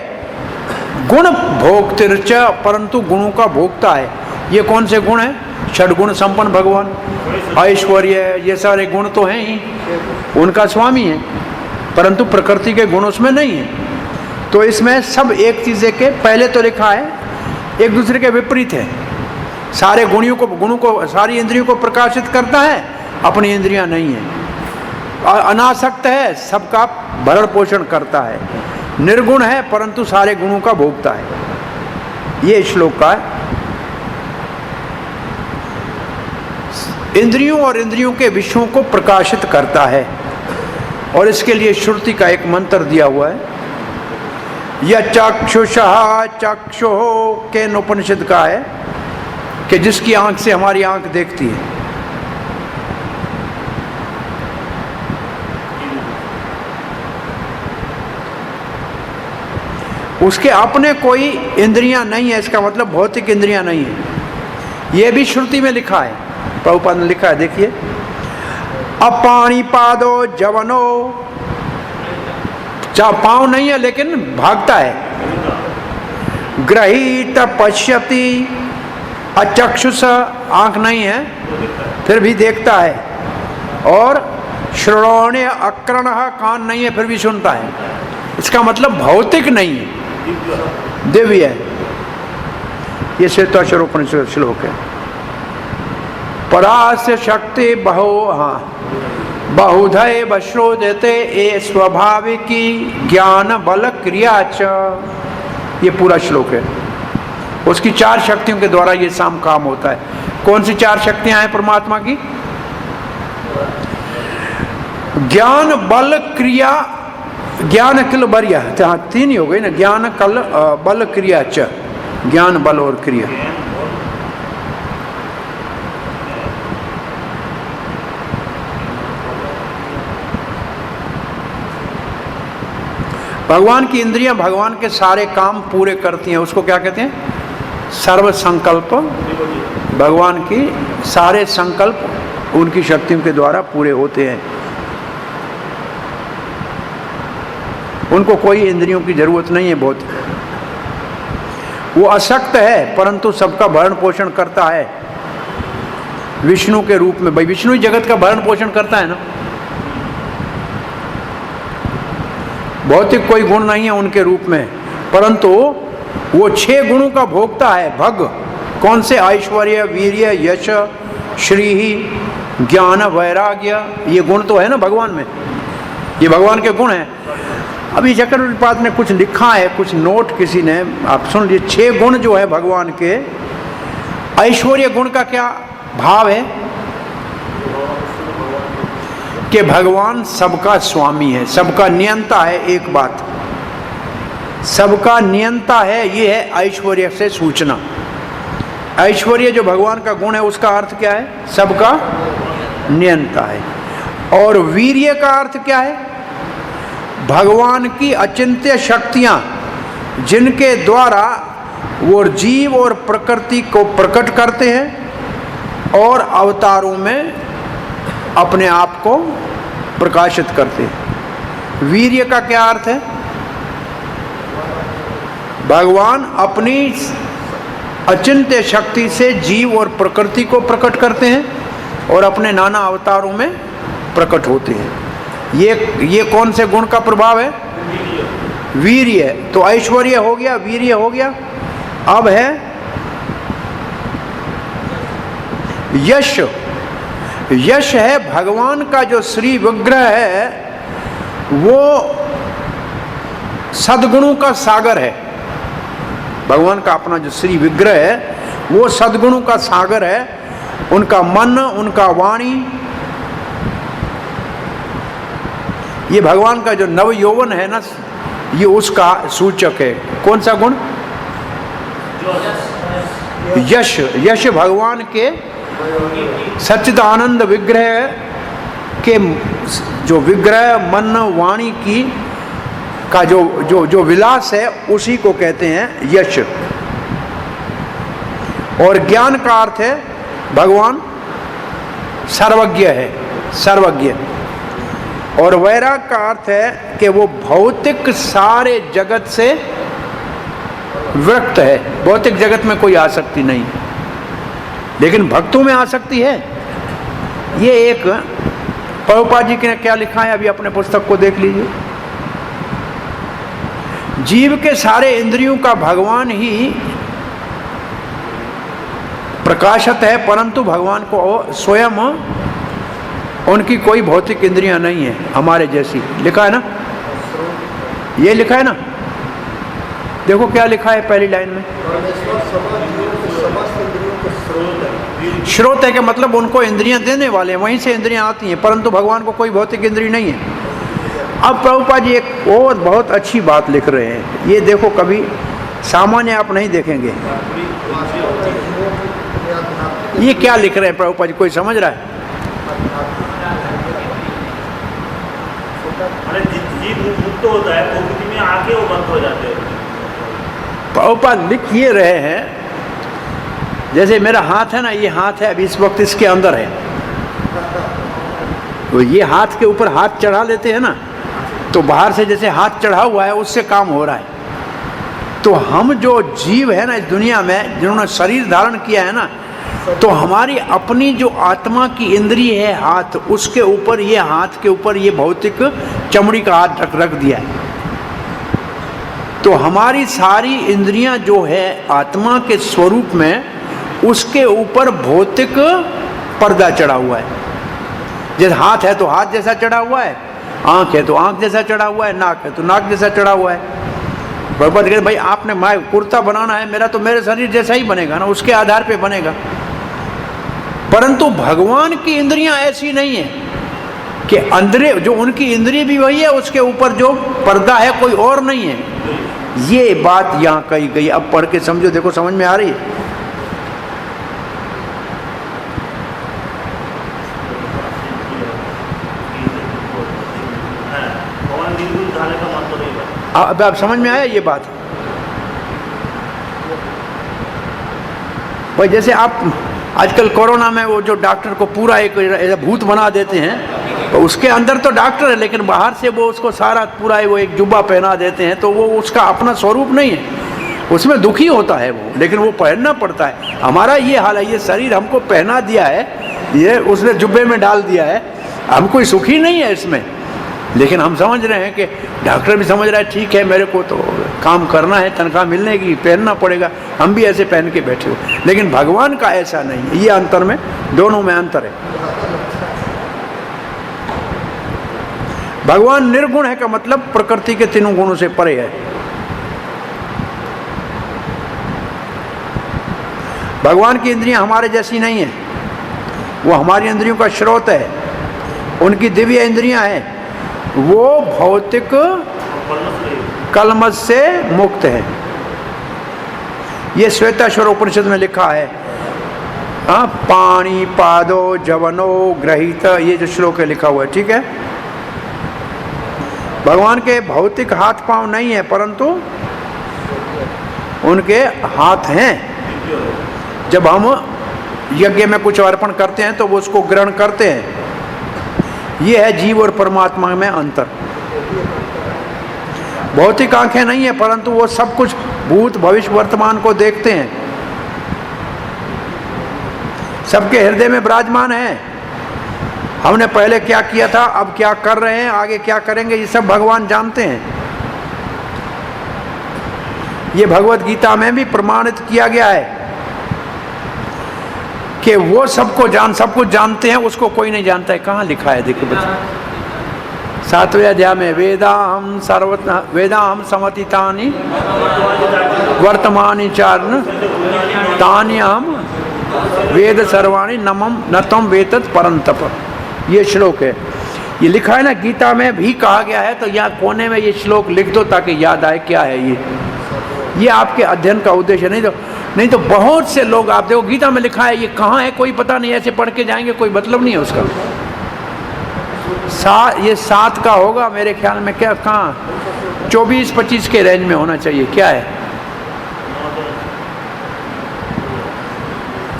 गुण भोक्तृच, परंतु गुणों का भोक्ता है। ये कौन से गुण है? षड्गुण संपन्न भगवान, ऐश्वर्य, ये सारे गुण तो हैं ही, उनका स्वामी है, परंतु प्रकृति के गुण उसमें नहीं है। तो इसमें सब एक चीज़ के पहले तो लिखा है, एक दूसरे के विपरीत है। सारे गुणों को सारी इंद्रियों को प्रकाशित करता है, अपनी इंद्रियां नहीं है। अनासक्त है, सबका भरण पोषण करता है। निर्गुण है, परंतु सारे गुणों का भोगता है। ये श्लोक का है। इंद्रियों और इंद्रियों के विषयों को प्रकाशित करता है, और इसके लिए श्रुति का एक मंत्र दिया हुआ है। यह चक्षुषः, चक्षुः के उपनिषद का है कि जिसकी आंख से हमारी आंख देखती है। उसके अपने कोई इंद्रियां नहीं है, इसका मतलब भौतिक इंद्रियां नहीं है। यह भी श्रुति में लिखा है, प्रभुपाद ने लिखा है, देखिए। अपाणिपादो जवनो, पांव नहीं है लेकिन भागता है। गृहीत पश्यति, अचक्षुष, आंख नहीं है फिर भी देखता है। और श्रोण्य अक्रणः, कान नहीं है फिर भी सुनता है। इसका मतलब भौतिक नहीं है, दिव्य है। ये श्वेताश्वरोपनिषद श्लोक है। परास्य शक्ति बहुधय बश्रोदते ए स्वाभाविकी ज्ञान बल क्रिया च, ये पूरा श्लोक है। उसकी 4 शक्तियों के द्वारा ये साम काम होता है। कौन सी 4 शक्तियां हैं परमात्मा की? ज्ञान बल क्रिया, ज्ञान कल बरिया, 3 ही हो गई ना, ज्ञान कल बल क्रिया च, ज्ञान बल और क्रिया। भगवान की इंद्रियां भगवान के सारे काम पूरे करती हैं, उसको क्या कहते हैं? सर्व संकल्प। भगवान की सारे संकल्प उनकी शक्तियों के द्वारा पूरे होते हैं। उनको कोई इंद्रियों की जरूरत नहीं है बहुत। वो अशक्त है, परंतु सबका भरण पोषण करता है विष्णु के रूप में। भाई विष्णु ही जगत का भरण पोषण करता है ना। भौतिक कोई गुण नहीं है उनके रूप में, परंतु वो 6 गुणों का भोगता है। भग कौन से? ऐश्वर्य, वीर्य, यश, श्री, ज्ञान, वैराग्य, ये गुण तो है ना भगवान में। ये भगवान के गुण हैं। अभी चक्रवर्तीपाद ने कुछ लिखा है, कुछ नोट किसी ने, आप सुन लीजिए। 6 गुण जो है भगवान के। ऐश्वर्य गुण का क्या भाव है कि भगवान सबका स्वामी है, सबका नियंता है। एक बात, सबका नियंता है, ये है ऐश्वर्य से सूचना। ऐश्वर्य जो भगवान का गुण है उसका अर्थ क्या है? सबका नियंता है। और वीर्य का अर्थ क्या है? भगवान की अचिंत्य शक्तियां जिनके द्वारा वो जीव और प्रकृति को प्रकट करते हैं और अवतारों में अपने आप को प्रकाशित करते हैं। वीर्य का क्या अर्थ है? भगवान अपनी अचिंत्य शक्ति से जीव और प्रकृति को प्रकट करते हैं और अपने नाना अवतारों में प्रकट होते हैं। ये कौन से गुण का प्रभाव है? वीर्य। तो ऐश्वर्य हो गया, वीर्य हो गया। अब है यश। यश है भगवान का जो श्री विग्रह है वो सद्गुणों का सागर है। भगवान का अपना जो श्री विग्रह है वो सद्गुणों का सागर है। उनका मन, उनका वाणी, ये भगवान का जो नव यौवन है ना, ये उसका सूचक है। कौन सा गुण? यश। यश भगवान के सच्चिदानंद विग्रह के जो विग्रह, मन, वाणी की का जो विलास है उसी को कहते हैं यश। और ज्ञान का अर्थ है भगवान सर्वज्ञ है, सर्वज्ञ। और वैराग का अर्थ है कि वो भौतिक सारे जगत से विरक्त है। भौतिक जगत में कोई आसक्ति नहीं, लेकिन भक्तों में आसक्ति है। ये एक प्रभुपाद जी ने क्या लिखा है, अभी अपने पुस्तक को देख लीजिए। जीव के सारे इंद्रियों का भगवान ही प्रकाशत है, परंतु भगवान को स्वयं उनकी कोई भौतिक इंद्रियां नहीं है हमारे जैसी। लिखा है ना, ये लिखा है ना, देखो क्या लिखा है पहली लाइन में। स्रोत है कि मतलब उनको इंद्रियां देने वाले हैं, वहीं से इंद्रियां आती हैं, परंतु भगवान को कोई भौतिक इंद्रिय नहीं है। अब प्रभुपाद जी एक और बहुत अच्छी बात लिख रहे हैं, ये देखो कभी सामान्य आप नहीं देखेंगे। ये क्या लिख रहे हैं प्रभुपाद जी, कोई समझ रहा है? मुक्त होता है प्रकृति में आके वो बंद हो जाते हैं। प्रभुपाद लिख ये रहे हैं, जैसे मेरा हाथ है ना, ये हाथ है अभी इस वक्त इसके अंदर है, तो ये हाथ के ऊपर हाथ चढ़ा लेते हैं ना, तो बाहर से जैसे हाथ चढ़ा हुआ है उससे काम हो रहा है। तो हम जो जीव है ना इस दुनिया में, जिन्होंने शरीर धारण किया है ना, तो हमारी अपनी जो आत्मा की इंद्रिय है हाथ, उसके ऊपर ये हाथ के ऊपर ये भौतिक चमड़ी का हाथ रख दिया है। तो हमारी सारी इंद्रियां जो है आत्मा के स्वरूप में, उसके ऊपर भौतिक पर्दा चढ़ा हुआ है। जैसे हाथ है तो हाथ जैसा चढ़ा हुआ है, आंख है तो आंख जैसा चढ़ा हुआ है, नाक है तो नाक जैसा चढ़ा हुआ है। भगवत कहते भाई आपने कुर्ता बनाना है मेरा, तो मेरे शरीर जैसा ही बनेगा ना, उसके आधार पे बनेगा। परंतु भगवान की इंद्रियां ऐसी नहीं है कि अंदर जो उनकी इंद्रिय भी वही है, उसके ऊपर जो पर्दा है कोई और नहीं है। ये बात यहाँ कही गई। अब पढ़ के समझो, देखो समझ में आ रही है। अब आप समझ में आया ये बात? भाई जैसे आप आजकल कोरोना में वो जो डॉक्टर को पूरा एक भूत बना देते हैं, तो उसके अंदर तो डॉक्टर है, लेकिन बाहर से वो उसको सारा पूरा वो एक जुब्बा पहना देते हैं, तो वो उसका अपना स्वरूप नहीं है, उसमें दुखी होता है वो, लेकिन वो पहनना पड़ता है। हमारा ये हाल है, ये शरीर हमको पहना दिया है, ये उसने जुब्बे में डाल दिया है, हम कोई सुखी नहीं है इसमें। लेकिन हम समझ रहे हैं कि डॉक्टर भी समझ रहा है ठीक है मेरे को तो काम करना है, तनख्वाह मिलने की, पहनना पड़ेगा, हम भी ऐसे पहन के बैठे हो। लेकिन भगवान का ऐसा नहीं है, ये अंतर में, दोनों में अंतर है। भगवान निर्गुण है का मतलब प्रकृति के तीनों गुणों से परे है। भगवान की इंद्रियां हमारे जैसी नहीं है, वो हमारी इंद्रियों का स्रोत है, उनकी दिव्य इंद्रियां हैं, वो भौतिक कलमश से मुक्त है। ये श्वेताश्वर उपनिषद में लिखा है, पाणी पादो जवनो ग्रहीत, ये जो श्लोक है लिखा हुआ है, ठीक है। भगवान के भौतिक हाथ पांव नहीं है, परंतु उनके हाथ हैं। जब हम यज्ञ में कुछ अर्पण करते हैं तो वो उसको ग्रहण करते हैं। ये है जीव और परमात्मा में अंतर। भौतिक आंखें नहीं है, परंतु वो सब कुछ भूत भविष्य वर्तमान को देखते हैं, सबके हृदय में विराजमान है। हमने पहले क्या किया था, अब क्या कर रहे हैं, आगे क्या करेंगे, ये सब भगवान जानते हैं। ये भगवत गीता में भी प्रमाणित किया गया है कि वो सब कुछ जानते हैं, उसको कोई नहीं जानता है। कहाँ लिखा है, देखिए बच्चे, 7वें अध्याय में, वेदाहम समतितानि वर्तमानि चारण तानि अहम वेद सर्वाणि नमम न त्वं वेतत परंतप। ये श्लोक है, ये लिखा है ना गीता में भी कहा गया है। तो यहाँ कोने में ये श्लोक लिख दो ताकि याद आए क्या है ये आपके अध्ययन का उद्देश्य। नहीं तो बहुत से लोग, आप देखो गीता में लिखा है, ये कहाँ है कोई पता नहीं, ऐसे पढ़ के जाएंगे, कोई मतलब नहीं है उसका। ये 7 का होगा मेरे ख्याल में, क्या कहाँ 24-25 के रेंज में होना चाहिए। क्या है,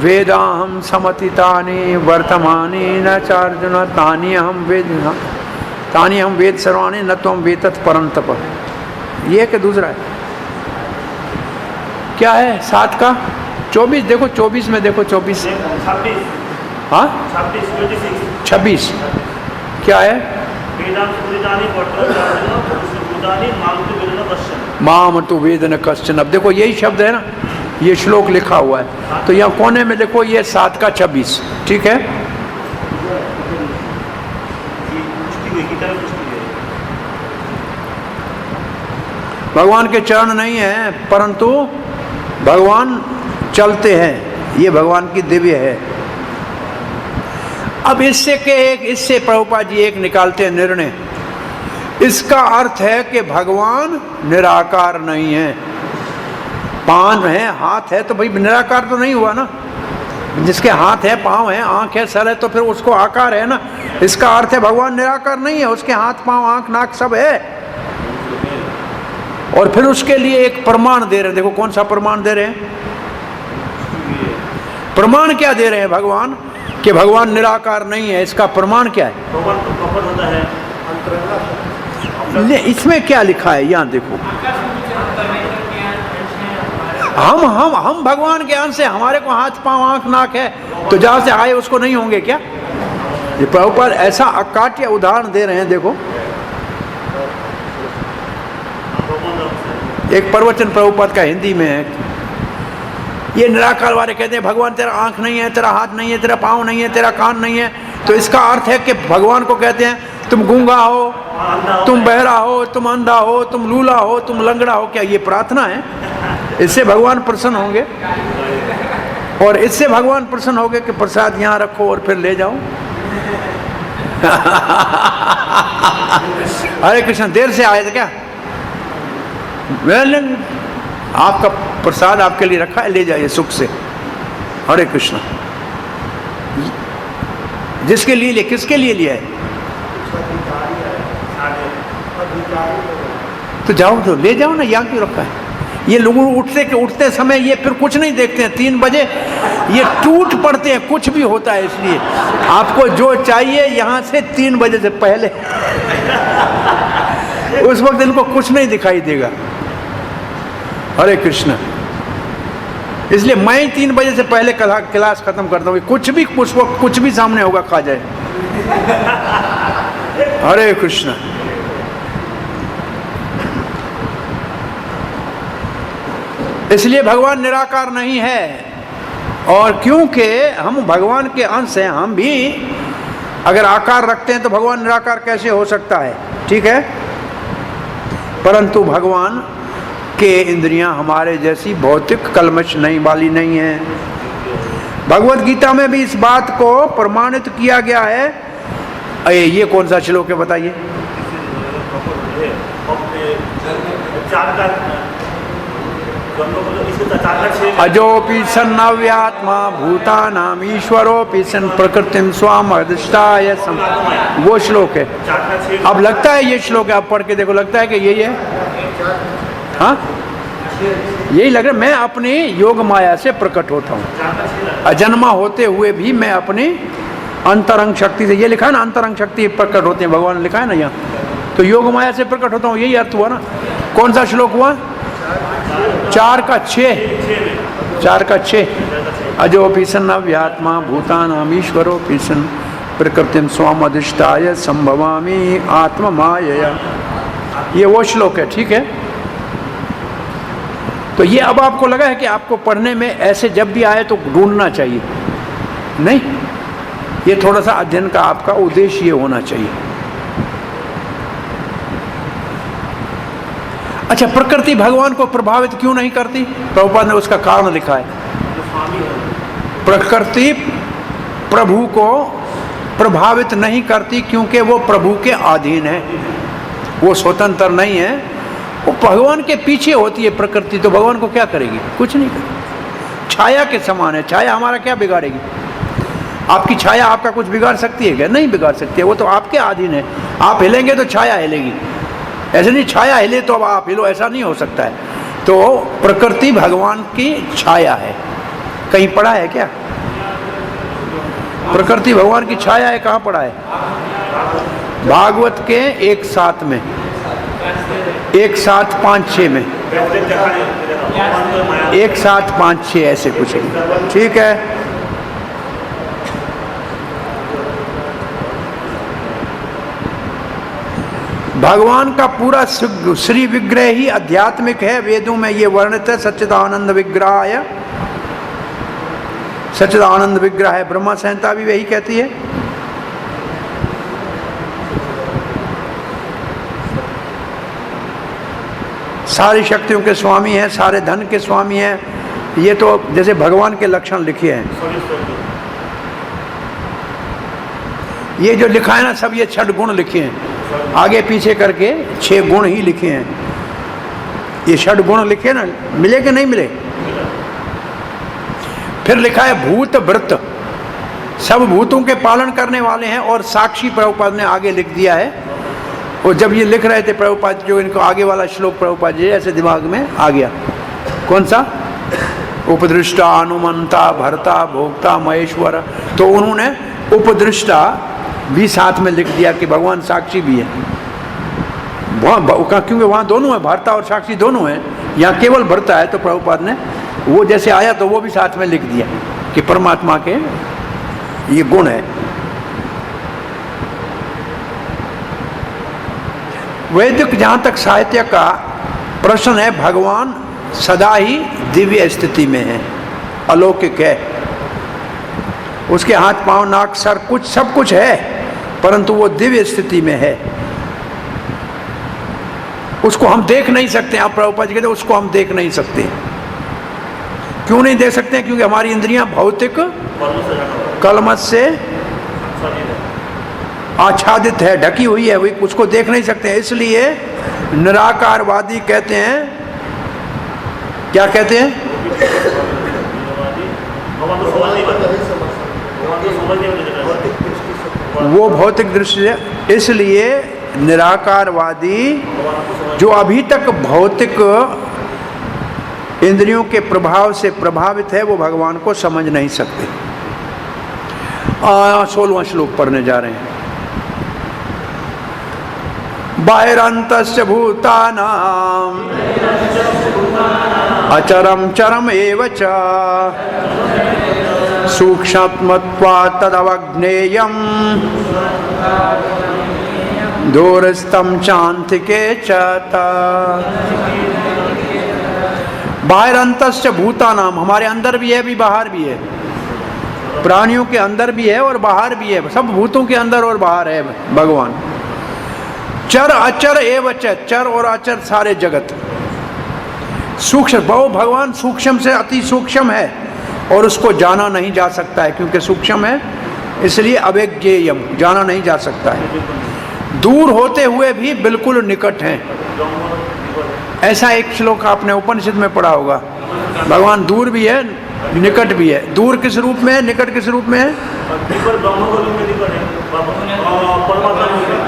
वेदाहम समतितानि वर्तमानि न चार्जुन तानि हम वेद सर्वाणि न त्वं वेतत परंतप। ये कि दूसरा है, क्या है 7 का 24, देखो 24 में देखो, 24 हाँ 26 क्या है, माम तु वेद न कश्चन। अब देखो यही शब्द है ना, ये श्लोक लिखा हुआ है, तो यहाँ कोने में देखो ये 7 का 26, ठीक है। भगवान के चरण नहीं है, परंतु भगवान चलते हैं, ये भगवान की दिव्य है। अब इससे प्रभुपाद जी एक निकालते हैं निर्णय। इसका अर्थ है कि भगवान निराकार नहीं है। पांव है, हाथ है, तो भाई निराकार तो नहीं हुआ ना। जिसके हाथ है, पांव है, आंख है, सर है, तो फिर उसको आकार है ना। इसका अर्थ है भगवान निराकार नहीं है, उसके हाथ पांव आंख नाक सब है। और फिर उसके लिए एक प्रमाण दे रहे हैं। देखो कौन सा प्रमाण दे रहे हैं, प्रमाण क्या दे रहे हैं भगवान कि भगवान निराकार नहीं है। इसका प्रमाण क्या है, इसमें क्या लिखा है, यहाँ देखो, हम भगवान के अंश से, हमारे को हाथ पांव आंख नाक है, तो जहां से आए उसको नहीं होंगे क्या। ये प्रभुपाद ऐसा अकाट्य उदाहरण दे रहे हैं। देखो एक प्रवचन प्रभुपाद का हिंदी में है, ये निराकार वाले कहते हैं भगवान तेरा आंख नहीं है, तेरा हाथ नहीं है, तेरा पाँव नहीं है, तेरा कान नहीं है। तो इसका अर्थ है कि भगवान को कहते हैं तुम गूंगा हो, तुम बहरा हो, तुम अंधा हो, तुम लूला हो, तुम लंगड़ा हो। क्या ये प्रार्थना है? इससे भगवान प्रसन्न होंगे, और इससे भगवान प्रसन्न होंगे कि प्रसाद यहाँ रखो और फिर ले जाओ। हरे कृष्ण, देर से आए थे क्या? आपका प्रसाद आपके लिए रखा है, ले जाइए सुख से। हरे कृष्ण। जिसके लिए लिया, किसके लिए लिया है? तो जाओ, तो ले जाओ ना, यहाँ क्यों रखा है? ये लोग उठते समय ये फिर कुछ नहीं देखते हैं। 3 बजे ये टूट पड़ते हैं, कुछ भी होता है। इसलिए आपको जो चाहिए यहाँ से 3 बजे से पहले, उस वक्त इनको कुछ नहीं दिखाई देगा। हरे कृष्ण। इसलिए मैं 3 बजे से पहले क्लास खत्म करता हूँ। कुछ भी उस वक्त कुछ भी सामने होगा, खा जाए। हरे कृष्ण। इसलिए भगवान निराकार नहीं है, और क्योंकि हम भगवान के अंश हैं, हम भी अगर आकार रखते हैं तो भगवान निराकार कैसे हो सकता है? ठीक है। परंतु भगवान के इंद्रियां हमारे जैसी भौतिक कलमश नहीं वाली नहीं है। भगवत गीता में भी इस बात को प्रमाणित किया गया है। ये कौन सा श्लोक है बताइए? अजोपि सन्नव्यात्मा भूतानाम ईश्वरोपि सन् प्रकृतिम स्वाम अधिष्ठाय सम, वो श्लोक है। अब लगता है ये श्लोक है, आप पढ़ के देखो, लगता है कि यही है। हाँ, यही लग रहा है। मैं अपनी योग माया से प्रकट होता हूँ, अजन्मा होते हुए भी मैं अपनी अंतरंग शक्ति से, ये लिखा है ना, अंतरंग शक्ति प्रकट होते हैं, भगवान ने लिखा है ना यहाँ, तो योग माया से प्रकट होता हूँ, यही अर्थ हुआ ना। कौन सा श्लोक हुआ? 4 का 6। अजोपि सन्नव्यात्मा भूतानाम ईश्वरोपि सन् प्रकृतिम स्वाम अधिष्ठाय संभवामि आत्मा मायया, ये वो श्लोक है, ठीक है। तो ये अब आपको लगा है कि आपको पढ़ने में ऐसे जब भी आए तो ढूंढना चाहिए, नहीं, ये थोड़ा सा अध्ययन का आपका उद्देश्य ये होना चाहिए। अच्छा, प्रकृति भगवान को प्रभावित क्यों नहीं करती? प्रभुपाद ने उसका कारण लिखा है। प्रकृति प्रभु को प्रभावित नहीं करती क्योंकि वो प्रभु के अधीन है, वो स्वतंत्र नहीं है, वो भगवान के पीछे होती है प्रकृति। तो भगवान को क्या करेगी? कुछ नहीं करेगी, छाया के समान है। छाया हमारा क्या बिगाड़ेगी? आपकी छाया आपका कुछ बिगाड़ सकती है क्या? नहीं बिगाड़ सकती है, वो तो आपके अधीन है। आप हिलेंगे तो छाया हिलेगी, ऐसे नहीं छाया हिले तो अब आप हिलो, ऐसा नहीं हो सकता है। तो प्रकृति भगवान की छाया है। कहीं पढ़ा है क्या? प्रकृति भगवान की छाया है, कहाँ पढ़ा है? भागवत के 1:7 में, 1:7-5-6 में, 1:7-5-6 ऐसे कुछ, ठीक है। भगवान का पूरा श्री विग्रह ही आध्यात्मिक है। वेदों में ये वर्णित है, सच्चिदानंद विग्रहाय, सच्चिदानंद विग्रह है। ब्रह्मा संहिता भी वही कहती है। सारी शक्तियों के स्वामी हैं, सारे धन के स्वामी हैं। ये तो जैसे भगवान के लक्षण लिखे हैं। ये जो लिखा है ना, सब ये 6 गुण लिखे हैं, आगे पीछे करके 6 गुण ही लिखे हैं। ये 6 गुण लिखे ना, मिले कि नहीं मिले? फिर लिखा है भूत व्रत, सब भूतों के पालन करने वाले हैं। और साक्षी प्रभुपाद ने आगे लिख दिया है। और जब ये लिख रहे थे प्रभुपाद, जो इनको आगे वाला श्लोक प्रभुपाद जी ऐसे दिमाग में आ गया। कौन सा? उपदृष्टा, अनुमंता, भर्ता, भोक्ता, महेश्वर। तो उन्होंने उपदृष्टा भी साथ में लिख दिया कि भगवान साक्षी भी है क्योंकि वहाँ दोनों है, भर्ता और साक्षी दोनों हैं। यहाँ केवल भर्ता है, तो प्रभुपाद ने वो जैसे आया तो वो भी साथ में लिख दिया कि परमात्मा के ये गुण है। वैदिक जहाँ तक साहित्य का प्रश्न है, भगवान सदा ही दिव्य स्थिति में है, अलौकिक है। उसके हाथ पांव नाक सर कुछ सब कुछ है, परंतु वो दिव्य स्थिति में है। उसको हम देख नहीं सकते। आप प्रभुपाद जी कहते हैं उसको हम देख नहीं सकते। क्यों नहीं देख सकते? क्योंकि हमारी इंद्रियां भौतिक कलमश से आच्छादित है, ढकी हुई है, वही उसको देख नहीं सकते। इसलिए निराकारवादी कहते हैं, क्या कहते हैं? वो भौतिक दृष्टि से। इसलिए निराकारवादी जो अभी तक भौतिक इंद्रियों के प्रभाव से प्रभावित है, वो भगवान को समझ नहीं सकते। 16वां श्लोक पढ़ने जा रहे हैं। बाहिरंतस्य भूतानां अचरम चरम एव च सूक्ष्मत्वात् तदवज्ञेयम् दूरस्थं चान्तिके च बाहिरंतस्य भूतानां, हमारे अंदर भी है भी बाहर भी है। प्राणियों के अंदर भी है और बाहर भी है, सब भूतों के अंदर और बाहर है भगवान। चर अचर एवं च, चर और अचर सारे जगत सूक्ष्म, बहु भगवान सूक्ष्म से अति सूक्ष्म है और उसको जाना नहीं जा सकता है, क्योंकि सूक्ष्म है इसलिए अवेज्ञेयम, जाना नहीं जा सकता है। दूर होते हुए भी बिल्कुल निकट हैं, ऐसा एक श्लोक आपने उपनिषद में पढ़ा होगा। भगवान दूर भी है निकट भी है। दूर किस रूप में है, निकट किस रूप में है?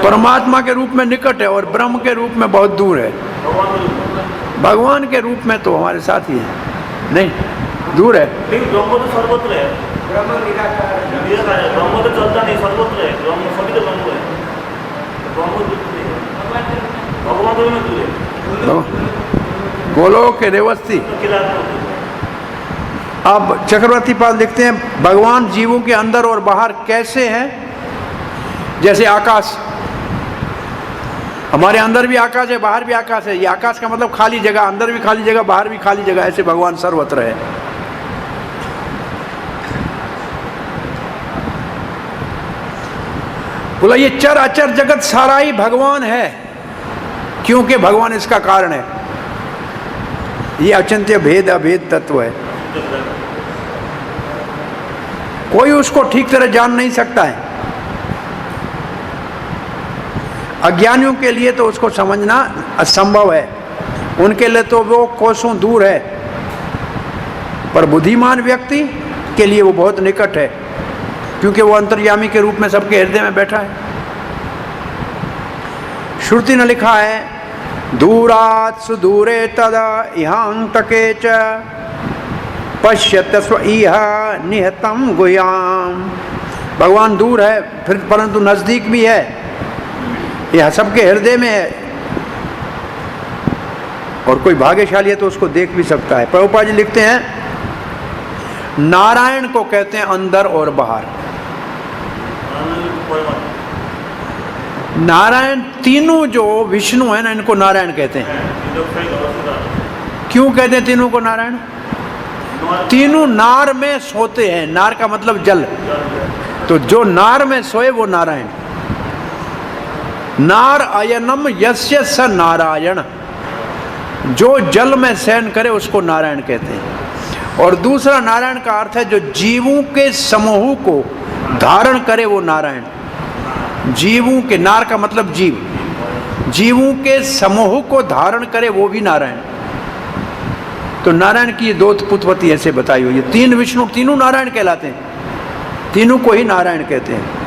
परमात्मा के रूप में निकट है और ब्रह्म के रूप में बहुत दूर है। भगवान के रूप में तो हमारे साथ ही है, नहीं दूर है। ब्रह्म तो सर्वत्र है, ब्रह्म निराकार है, ब्रह्म तो चलता नहीं, सर्वत्र है, ब्रह्म सभी तो ब्रह्म है, ब्रह्म भगवान तो दूर है, गोलोक के रेवस्ती। अब चक्रवर्ती पाल लिखते हैं भगवान जीवों के अंदर और बाहर कैसे हैं? जैसे आकाश, हमारे अंदर भी आकाश है, बाहर भी आकाश है। ये आकाश का मतलब खाली जगह, अंदर भी खाली जगह, बाहर भी खाली जगह, ऐसे भगवान सर्वत्र है। बोला ये चर अचर जगत सारा ही भगवान है, क्योंकि भगवान इसका कारण है। ये अचिंत्य भेद अभेद तत्व है, कोई उसको ठीक तरह जान नहीं सकता है। अज्ञानियों के लिए तो उसको समझना असंभव है, उनके लिए तो वो कोसों दूर है, पर बुद्धिमान व्यक्ति के लिए वो बहुत निकट है, क्योंकि वो अंतर्यामी के रूप में सबके हृदय में बैठा है। श्रुति ने लिखा है दूरात् सुदूरे तदा इहांतके च पश्यत स्व इह निहतम गुह्याम। भगवान दूर है फिर परंतु नजदीक भी है, यह सबके हृदय में है, और कोई भाग्यशाली है तो उसको देख भी सकता है। प्रभुपाद जी लिखते हैं नारायण को कहते हैं अंदर और बाहर। नारायण तीनों जो विष्णु है ना, इनको नारायण कहते हैं। क्यों कहते हैं तीनों को नारायण? तीनों नार में सोते हैं, नार का मतलब जल, तो जो नार में सोए वो नारायण। नार अयनम यस्य स नारायण, जो जल में शयन करे उसको नारायण कहते हैं। और दूसरा नारायण का अर्थ है जो जीवों के समूह को धारण करे वो नारायण। जीवों के, नार का मतलब जीव, जीवों के समूह को धारण करे वो भी नारायण। तो नारायण की ये दो उत्पत्ति ऐसे बताई हुई है। तीन विष्णु, तीनों नारायण कहलाते हैं, तीनों को ही नारायण कहते हैं।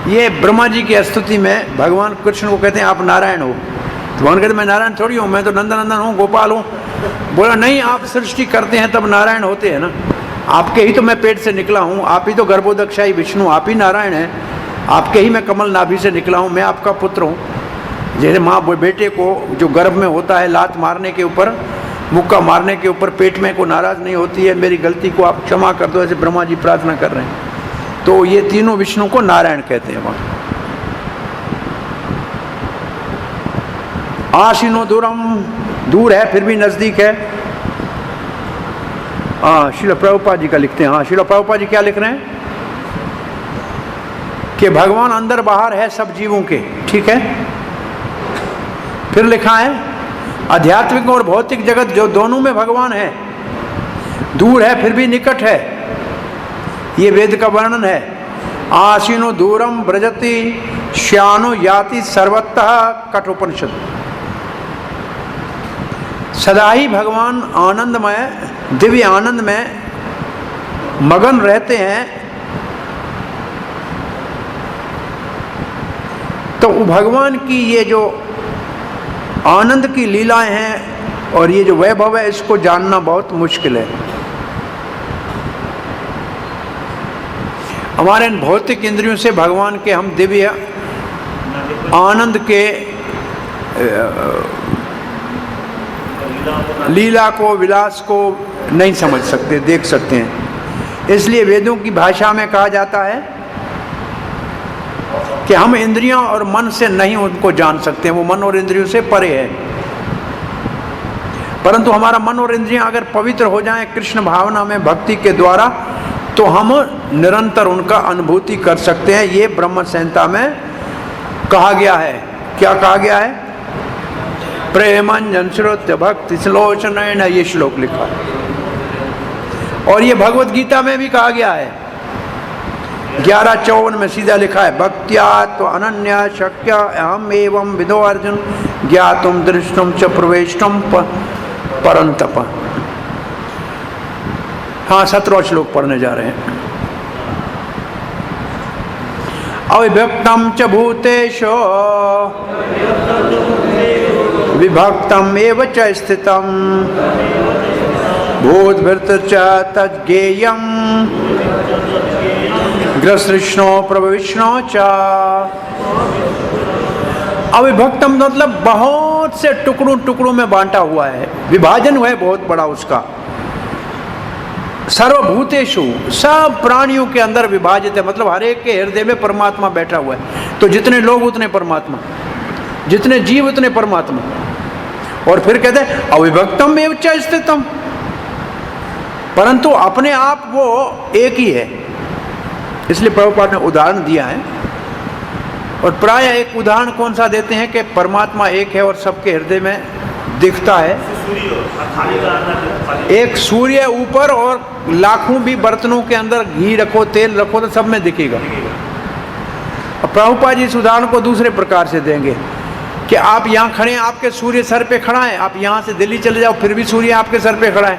ये ब्रह्मा जी की स्तुति में भगवान कृष्ण को कहते हैं आप नारायण हो। तो भगवान कहते मैं नारायण थोड़ी हूँ, मैं तो नंदनंदन हूँ, गोपाल हूँ। बोला नहीं, आप सृष्टि करते हैं तब नारायण होते हैं ना, आपके ही तो मैं पेट से निकला हूँ, आप ही तो गर्भोदक्षाई विष्णु, आप ही नारायण हैं, आपके ही मैं कमल नाभि से निकला हूँ, मैं आपका पुत्र हूँ। जैसे माँ बेटे को जो गर्भ में होता है लात मारने के ऊपर, मुक्का मारने के ऊपर पेट में को नाराज नहीं होती है, मेरी गलती को आप क्षमा कर दो, ऐसे ब्रह्मा जी प्रार्थना कर रहे हैं। तो ये तीनों विष्णु को नारायण कहते हैं। वहां आशीनो दूरम, दूर है फिर भी नजदीक है। हाँ, श्रील प्रभुपाद जी का लिखते हैं। हाँ, श्रील प्रभुपाद जी क्या लिख रहे हैं कि भगवान अंदर बाहर है सब जीवों के, ठीक है। फिर लिखा है आध्यात्मिक और भौतिक जगत जो दोनों में भगवान है, दूर है फिर भी निकट है, ये वेद का वर्णन है। आशीनो दूरम ब्रजति श्यानो याति सर्वतः कठोपनिषद। सदा ही भगवान आनंदमय, दिव्य आनंद में मगन रहते हैं। तो भगवान की ये जो आनंद की लीलाएं हैं और ये जो वैभव है, इसको जानना बहुत मुश्किल है। हमारे भौतिक इंद्रियों से भगवान के हम दिव्य आनंद के लीला को, विलास को नहीं समझ सकते, देख सकते हैं। इसलिए वेदों की भाषा में कहा जाता है कि हम इंद्रियों और मन से नहीं उनको जान सकते, वो मन और इंद्रियों से परे है। परंतु हमारा मन और इंद्रियां अगर पवित्र हो जाएं कृष्ण भावना में, भक्ति के द्वारा, तो हम निरंतर उनका अनुभूति कर सकते हैं। ये ब्रह्म संहिता में कहा गया है क्या कहा गया है? प्रेमंजन श्रोत्य भक्ति श्लोचन, ये श्लोक लिखा है। और ये भगवत गीता में भी कहा गया है 11:54 में सीधा लिखा है, भक्त्या तो अनन्या शक्य अहम एवं विदो अर्जुन ज्ञातुम दृष्टुम च प्रवेष्टुम परंतप। हाँ, 17वां श्लोक पढ़ने जा रहे हैं। अविभक्तम च भूतेषु विभक्तम एव च स्थितम भूतभृत च तज्ज्ञेयम् ग्रसृष्णो प्रभविष्णो च। अविभक्तम मतलब बहुत से टुकड़ों टुकड़ों में बांटा हुआ है, विभाजन हुआ है बहुत बड़ा उसका। सर्वभूतेषु, सब प्राणियों के अंदर विभाजित है, मतलब हर एक के हृदय में परमात्मा बैठा हुआ है। तो जितने लोग उतने परमात्मा, जितने जीव उतने परमात्मा। और फिर कहते हैं अविभक्तम एव च स्थितम, परंतु अपने आप वो एक ही है। इसलिए प्रभुपाद ने उदाहरण दिया है। और प्राय एक उदाहरण कौन सा देते हैं कि परमात्मा एक है और सबके हृदय में दिखता है। एक सूर्य ऊपर और लाखों भी बर्तनों के अंदर घी रखो, तेल रखो तो सब में दिखेगा। अब प्रभुपाद जी इस उदाहरण को दूसरे प्रकार से देंगे कि आप यहाँ खड़े हैं, आपके सूर्य सर पे खड़ा है, आप यहाँ से दिल्ली चले जाओ फिर भी सूर्य आपके सर पे खड़ा है,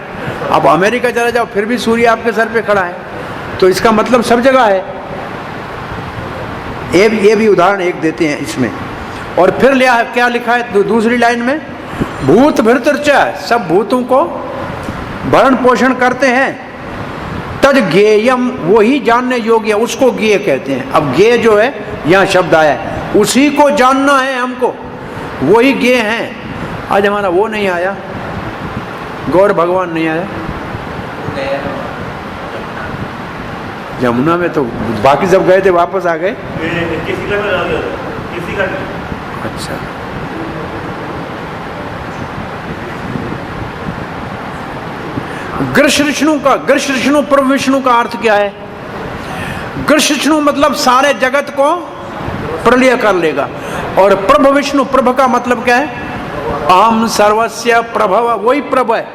आप अमेरिका चले जाओ फिर भी सूर्य आपके सर पे खड़ा है। तो इसका मतलब सब जगह है। ये भी उदाहरण एक देते हैं इसमें। और फिर क्या लिखा है दूसरी लाइन में, भूत भृतर्च, सब भूतों को भरण पोषण करते हैं। तद ज्ञेयम, वही जानने योग्य, उसको ज्ञेय कहते हैं। अब ज्ञेय जो है यहाँ शब्द आया है, उसी को जानना है हमको, वही ज्ञेय है। आज हमारा वो नहीं आया, गौर भगवान नहीं आया यमुना में, तो बाकी सब गए थे वापस आ गए। अच्छा, ग्रसृष्णु का, ग्रसृष्णु प्रभु विष्णु का अर्थ क्या है? ग्रसृष्णु मतलब सारे जगत को प्रलय कर लेगा। और प्रभु विष्णु, प्रभ का मतलब क्या है? अहम सर्वस्य प्रभव, वही प्रभ है,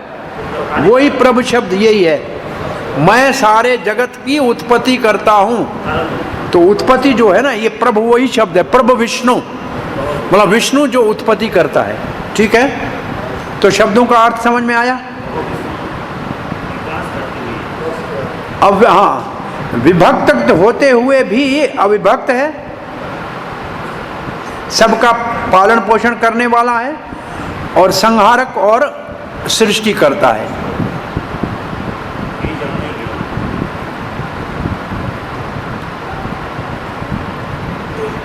वही प्रभ शब्द यही है, मैं सारे जगत की उत्पत्ति करता हूं। तो उत्पत्ति जो है ना, ये प्रभु वही शब्द है, प्रभु विष्णु मतलब विष्णु जो उत्पत्ति करता है। ठीक है, तो शब्दों का अर्थ समझ में आया। अब हाँ, विभक्त होते हुए भी अविभक्त है, सबका पालन पोषण करने वाला है और संहारक और सृष्टि करता है।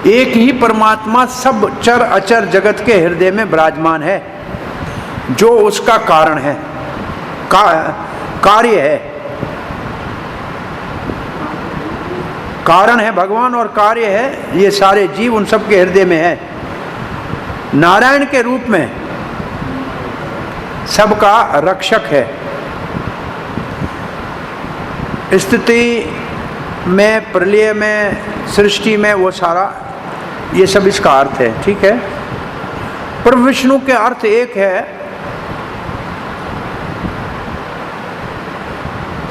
एक ही परमात्मा सब चर अचर जगत के हृदय में विराजमान है, जो उसका कारण है, कार्य है। कारण है भगवान और कार्य है ये सारे जीव, उन सब के हृदय में है। नारायण के रूप में सबका रक्षक है। स्थिति में, प्रलय में, सृष्टि में, वो सारा ये सब इसका अर्थ है। ठीक है, प्रभु विष्णु के अर्थ एक है,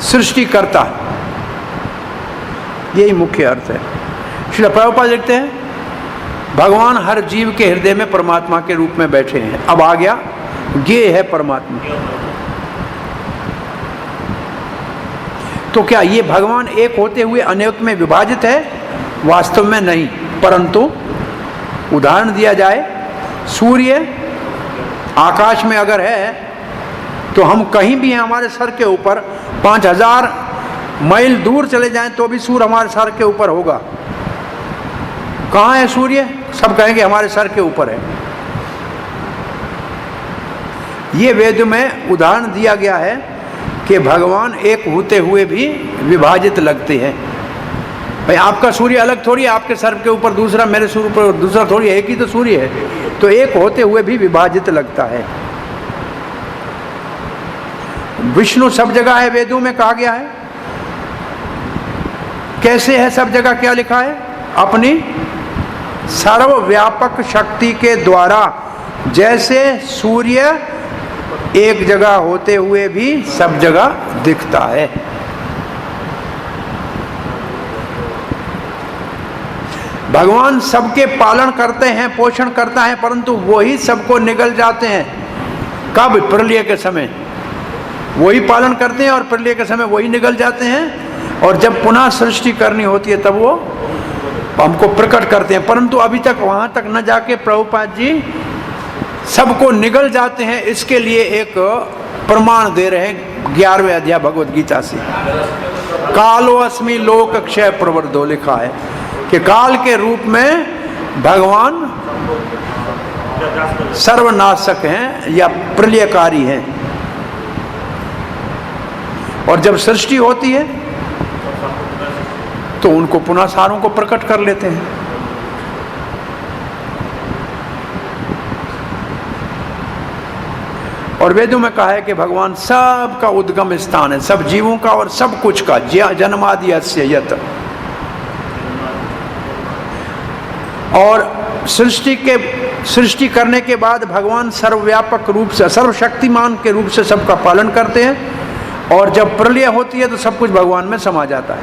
सृष्टिकर्ता, यही मुख्य अर्थ है। श्रील प्रभुपाद लिखते हैं भगवान हर जीव के हृदय में परमात्मा के रूप में बैठे हैं। अब आ गया ज्ञेय है परमात्मा। तो क्या ये भगवान एक होते हुए अनेक में विभाजित है? वास्तव में नहीं, परंतु उदाहरण दिया जाए, सूर्य आकाश में अगर है तो हम कहीं भी हैं, हमारे सर के ऊपर 5000 मील दूर चले जाएं तो भी सूर्य हमारे सर के ऊपर होगा। कहाँ है सूर्य? सब कहेंगे हमारे सर के ऊपर है। ये वेद में उदाहरण दिया गया है कि भगवान एक होते हुए भी विभाजित लगते हैं। भाई आपका सूर्य अलग थोड़ी है, आपके सर के ऊपर दूसरा, मेरे सूर्य पर दूसरा थोड़ी, एक ही तो सूर्य है। तो एक होते हुए भी विभाजित लगता है। विष्णु सब जगह है, वेदों में कहा गया है। कैसे है सब जगह? क्या लिखा है? अपनी सर्वव्यापक शक्ति के द्वारा, जैसे सूर्य एक जगह होते हुए भी सब जगह दिखता है। भगवान सबके पालन करते हैं, पोषण करता है, परंतु वही सबको निगल जाते हैं। कब? प्रलय के समय वही पालन करते हैं और प्रलय के समय वही निगल जाते हैं, और जब पुनः सृष्टि करनी होती है तब वो हमको प्रकट करते हैं। परंतु अभी तक वहां तक न जाके प्रभुपाद जी सबको निगल जाते हैं। इसके लिए एक प्रमाण दे रहे हैं 11वें अध्याय भगवद गीता से। कालो अस्मि लोक क्षय प्रवर्धो लिखा है कि काल के रूप में भगवान सर्वनाशक हैं या प्रलयकारी हैं, और जब सृष्टि होती है तो उनको पुनः सारों को प्रकट कर लेते हैं। और वेदों में कहा है कि भगवान सबका उद्गम स्थान है, सब जीवों का और सब कुछ का, जन्मादि यस्य यत्। और सृष्टि करने के बाद भगवान सर्वव्यापक रूप से, सर्वशक्तिमान के रूप से सबका पालन करते हैं, और जब प्रलय होती है तो सब कुछ भगवान में समा जाता है।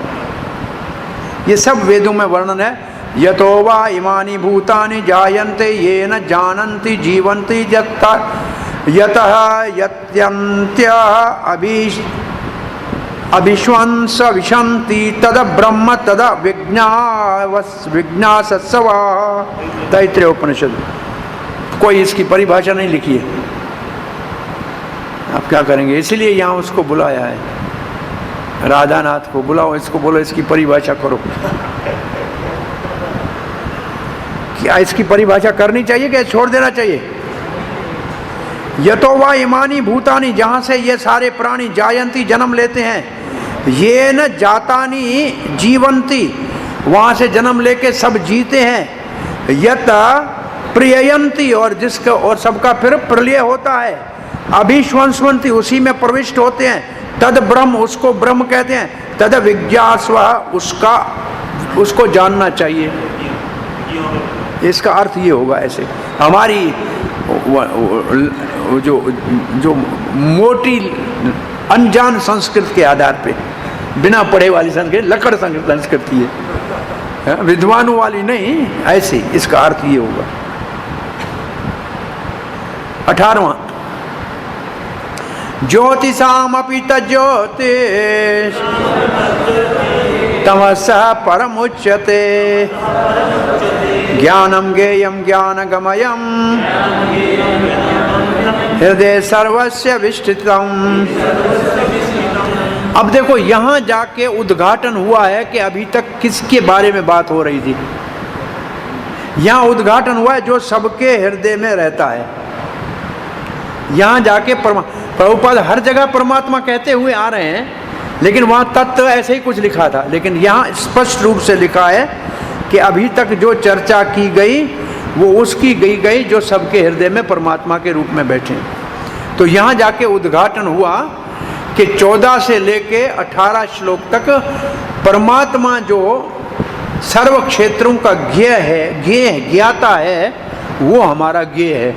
ये सब वेदों में वर्णन है। यतो वा इमानि भूतानि जायन्ते येन जानन्ति जीवन्ति यतः यत्यन्त्यः अभिश्वंस विशन्ति तद ब्रह्म तद विज्ञासस्व। तैत्तिरीय उपनिषद। कोई इसकी परिभाषा नहीं लिखी है, आप क्या करेंगे? इसलिए यहाँ उसको बुलाया है, राधानाथ को बुलाओ, इसको बोलो इसकी परिभाषा करो। क्या इसकी परिभाषा करनी चाहिए क्या छोड़ देना चाहिए? यतो वा इमानी भूतानी, जहाँ से ये सारे प्राणी जायंती जन्म लेते हैं, ये न जातानी जीवंती, वहाँ से जन्म लेके सब जीते हैं, यत प्रियंती, और जिसका और सबका फिर प्रलय होता है, अभिश्वंसवंती, उसी में प्रविष्ट होते हैं, तद ब्रह्म, उसको ब्रह्म कहते हैं, तद विज्ञास्व, उसको जानना चाहिए। इसका अर्थ ये होगा ऐसे। हमारी जो मोटी अनजान संस्कृत के आधार पे, बिना पढ़े वाली संस्कृत, लकड़ संस्कृति है, विद्वानों वाली नहीं, ऐसे इसका अर्थ ये होगा। 18वां, ज्योतिषामपि तज्ज्योतिष तमसः परमुच्यते ज्ञानम ज्ञेयम ज्ञानगमयम हृदय सर्वस्य विष्ठितम्। अब देखो यहाँ जाके उद्घाटन हुआ है कि अभी तक किसके बारे में बात हो रही थी। यहाँ उद्घाटन हुआ है जो सबके हृदय में रहता है। यहाँ जाके प्रभुपाद हर जगह परमात्मा कहते हुए आ रहे हैं, लेकिन वहाँ तत्व ऐसे ही कुछ लिखा था, लेकिन यहाँ स्पष्ट रूप से लिखा है कि अभी तक जो चर्चा की गई वो उसकी गई जो सबके हृदय में परमात्मा के रूप में बैठे। तो यहाँ जाके उद्घाटन हुआ कि 14 से लेके 18 श्लोक तक परमात्मा जो सर्व क्षेत्रों का ज्ञाता है, वो हमारा ज्ञेय है।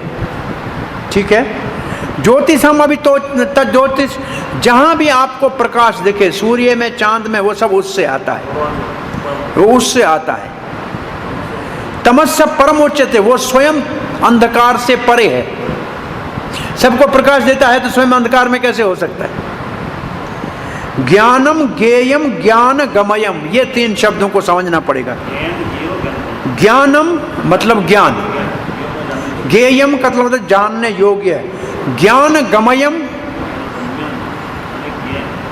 ठीक है। ज्योतिषम अभी तो ज्योतिष, जहां भी आपको प्रकाश दिखे, सूर्य में, चांद में, वो सब उससे आता है, वो उससे आता है। तमस्य परम उच्चते, वो स्वयं अंधकार से परे है। सबको प्रकाश देता है तो स्वयं अंधकार में कैसे हो सकता है? ज्ञानम ज्ञेयम ज्ञान गमयम, ये 3 शब्दों को समझना पड़ेगा। ज्ञानम मतलब ज्ञान, ज्ञेयम का मतलब जानने योग्य है, ज्ञान गमयम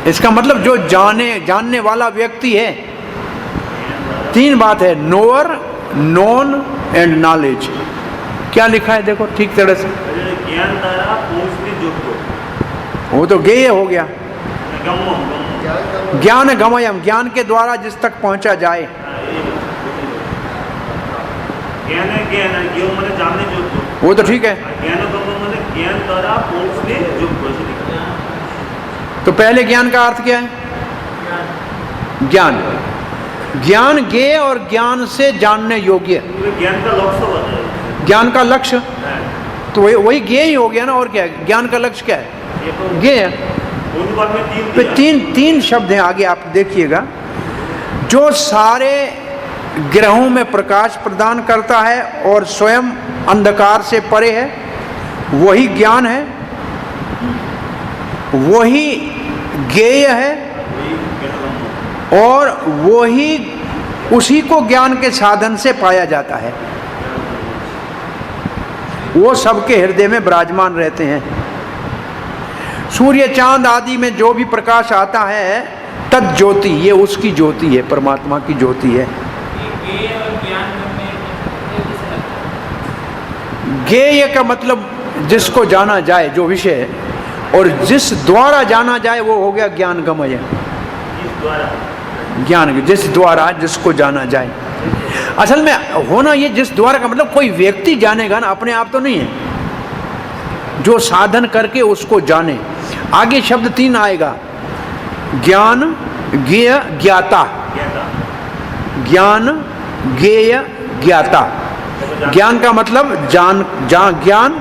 इसका मतलब जो जानने वाला व्यक्ति है। 3 बात है, नोअर, नोन एंड नॉलेज। क्या लिखा है देखो ठीक तरह से। ज्ञान द्वारा पहुंचने योग्य, वो तो ज्ञेय हो गया। ज्ञान गमयम, ज्ञान के द्वारा जिस तक पहुंचा जाए। ज्ञान माने जानने योग्य, वो तो ठीक है। ज्ञान माने ज्ञान द्वारा पहुंचने योग्य। तो पहले ज्ञान का अर्थ क्या है? ज्ञान। ज्ञान ज्ञेय और ज्ञान से जानने योग्य। ज्ञान का लक्ष्य बताया। ज्ञान का लक्ष्य है। तो वही ज्ञेय ही हो गया ना, और क्या है? ज्ञान का लक्ष्य क्या है? ये तो ज्ञेय। उन बात में तीन तो दिया। तीन शब्द हैं आगे, आप देखिएगा। जो सारे ग्रहों में प्रकाश प्रदान करता है और स्वयं अंधकार से परे है, वही ज्ञान है, वही ज्ञेय है, और वही उसी को ज्ञान के साधन से पाया जाता है। वो सबके हृदय में विराजमान रहते हैं। सूर्य चांद आदि में जो भी प्रकाश आता है तत् ज्योति, ये उसकी ज्योति है, परमात्मा की ज्योति है। ज्ञेय का मतलब जिसको जाना जाए, जो विषय है, और जिस द्वारा जाना जाए वो हो गया ज्ञान गमय। ज्ञान जिस द्वारा जिसको जाना जाए, असल में होना ये जिस द्वारा का मतलब कोई व्यक्ति जानेगा ना, अपने आप तो नहीं है, जो साधन करके उसको जाने। आगे शब्द 3 आएगा, ज्ञान ज्ञेय ज्ञाता। ज्ञान ज्ञेय ज्ञाता। ज्ञान का मतलब ज्ञान,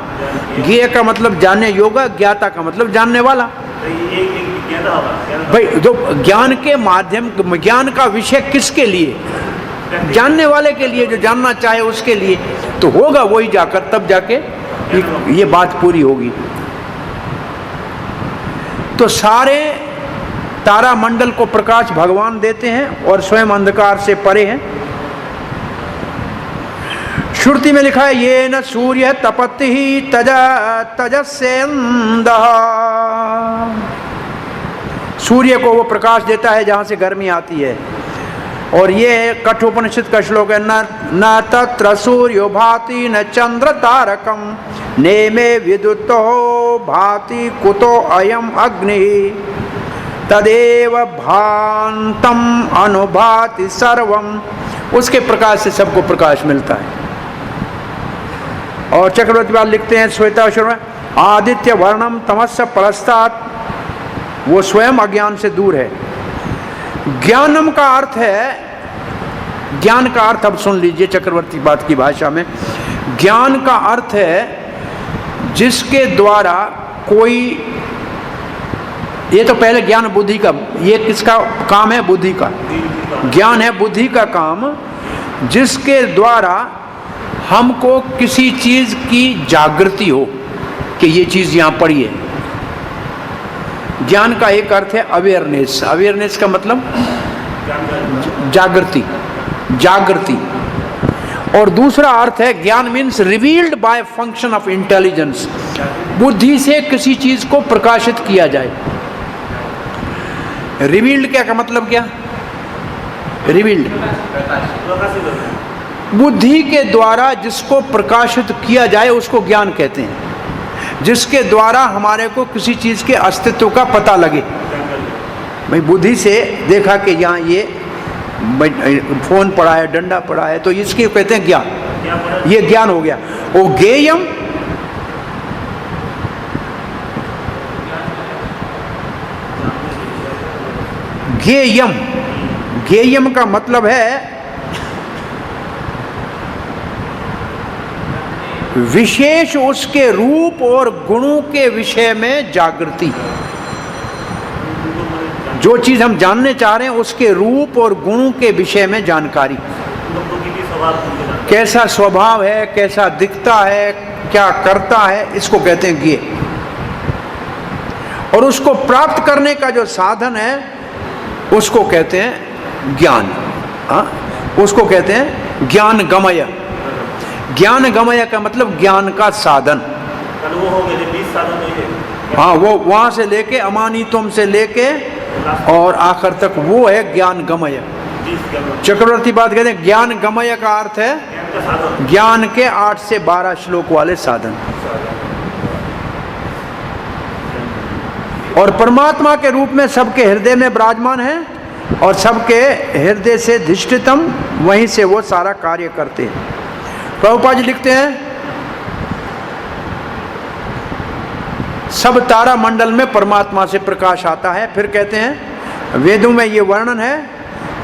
ज्ञेय का मतलब जानने योग्य, ज्ञाता का मतलब जानने वाला। भाई जो ज्ञान के माध्यम, ज्ञान का विषय किसके लिए? जानने वाले के लिए, जो जानना चाहे उसके लिए तो होगा वही जाकर, तब जाके ये बात पूरी होगी। तो सारे तारामंडल को प्रकाश भगवान देते हैं और स्वयं अंधकार से परे हैं। श्रुति में लिखा है, ये न सूर्य तपति ही तजस्येन्दः। सूर्य को वो प्रकाश देता है जहां से गर्मी आती है। और ये कठोपनिषद का श्लोक है, न तत्र सूर्यो भाति न चंद्र तारकम नेमे विद्युतो भाति कुतो अयम अग्नि तदेव भान्तम अनुभाति सर्वम। उसके प्रकाश से सबको प्रकाश मिलता है। और चक्रवर्ती बाल लिखते हैं श्वेताश्वर में, आदित्य वर्णम तमस्य परस्तात्, वो स्वयं अज्ञान से दूर है। ज्ञानम का अर्थ है, ज्ञान का अर्थ अब सुन लीजिए चक्रवर्ती बात की भाषा में। ज्ञान का अर्थ है जिसके द्वारा कोई, ये तो पहले ज्ञान बुद्धि का, ये किसका काम है? बुद्धि का। ज्ञान है बुद्धि का काम, जिसके द्वारा हमको किसी चीज की जागृति हो कि ये चीज यहां पड़ी है। ज्ञान का एक अर्थ है अवेयरनेस। अवेयरनेस का मतलब जागृति, जागृति। और दूसरा अर्थ है ज्ञान means revealed bye function of intelligence. बुद्धि से किसी चीज को प्रकाशित किया जाए। रिवील्ड क्या का मतलब क्या? रिवील्ड बुद्धि के द्वारा जिसको प्रकाशित किया जाए उसको ज्ञान कहते हैं। जिसके द्वारा हमारे को किसी चीज के अस्तित्व का पता लगे। भाई बुद्धि से देखा कि यहाँ ये फोन पड़ा है, डंडा पड़ा है, तो इसके कहते हैं ज्ञान। ये ज्ञान हो गया। वो ज्ञेयम, ज्ञेयम, ज्ञेयम का मतलब है विशेष उसके रूप और गुणों के विषय में जागृति। जो चीज हम जानने चाह रहे हैं उसके रूप और गुणों के विषय में जानकारी। कैसा स्वभाव है, कैसा दिखता है, क्या करता है, इसको कहते हैं ज्ञेय। और उसको प्राप्त करने का जो साधन है उसको कहते हैं ज्ञान। उसको कहते हैं ज्ञान गमय। ज्ञान गमय का मतलब ज्ञान का साधन। वो हो गए 20 साधन तो ये। हाँ, वो वहां से लेके अमानितम से लेके और आखिर तक वो है ज्ञान गमय। चक्रवर्ती बात कहते हैं ज्ञान गमय का अर्थ है ज्ञान के 8 से 12 श्लोक वाले साधन। और परमात्मा के रूप में सबके हृदय में विराजमान है और सबके हृदय से धिष्ठितम, वहीं से वो सारा कार्य करते हैं। प्रभुपाद जी लिखते हैं, सब तारा मंडल में परमात्मा से प्रकाश आता है। फिर कहते हैं वेदों में ये वर्णन है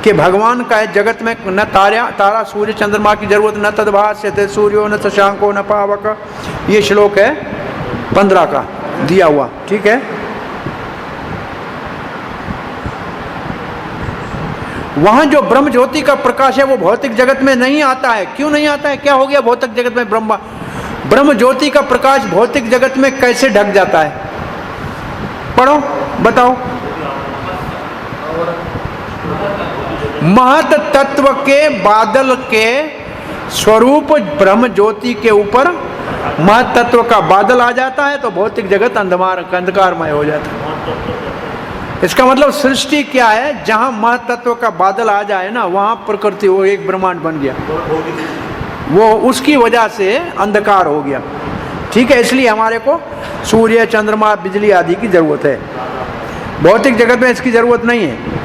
कि भगवान का है जगत में न तारा सूर्य चंद्रमा की जरूरत, न तद्भास्यते सूर्यो न शशांको न पावक। ये श्लोक है 15 का दिया हुआ, ठीक है। वहां जो ब्रह्म ज्योति का प्रकाश है वो भौतिक जगत में नहीं आता है। क्यों नहीं आता है? क्या हो गया भौतिक जगत में? ब्रह्म ज्योति का प्रकाश भौतिक जगत में कैसे ढक जाता है? पढ़ो, बताओ। महत तत्व के बादल के स्वरूप ब्रह्म ज्योति के ऊपर महत तत्व का बादल आ जाता है तो भौतिक जगत अंधकारमय हो जाता है। इसका मतलब सृष्टि क्या है? जहां महत तत्व का बादल आ जाए ना, वहां प्रकृति वो एक ब्रह्मांड बन गया, वो उसकी वजह से अंधकार हो गया, ठीक है। इसलिए हमारे को सूर्य चंद्रमा बिजली आदि की जरूरत है, भौतिक जगत में इसकी जरूरत नहीं है।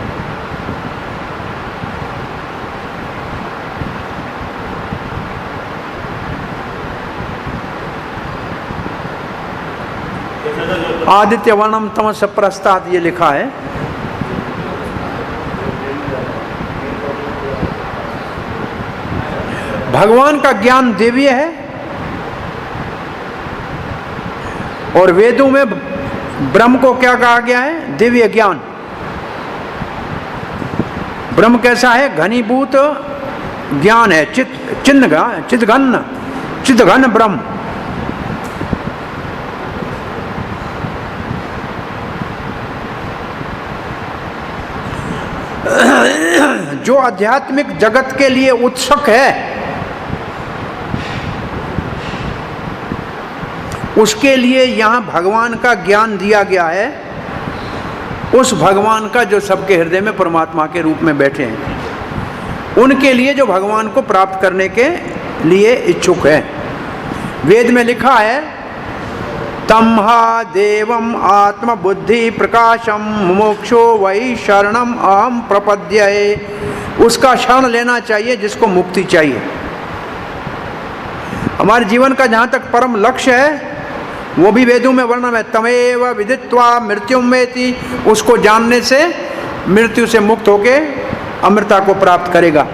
आदित्य वर्णम तमस प्रस्ताद ये लिखा है। भगवान का ज्ञान दिव्य है और वेदों में ब्रह्म को क्या कहा गया है? दिव्य ज्ञान। ब्रह्म कैसा है? घनीभूत ज्ञान है, चिदघन ब्रह्म। जो आध्यात्मिक जगत के लिए उत्सुक है उसके लिए यहाँ भगवान का ज्ञान दिया गया है, उस भगवान का जो सबके हृदय में परमात्मा के रूप में बैठे हैं, उनके लिए जो भगवान को प्राप्त करने के लिए इच्छुक है। वेद में लिखा है तम्हा देवम आत्म बुद्धि प्रकाशम मोक्षो वही शरणम अहम प्रपद्ये। उसका शरण लेना चाहिए जिसको मुक्ति चाहिए। हमारे जीवन का जहाँ तक परम लक्ष्य है वो भी वेदों में वर्णन है, तमेव विदित्वा मृत्युम वेति। उसको जानने से मृत्यु से मुक्त होके अमृता को प्राप्त करेगा।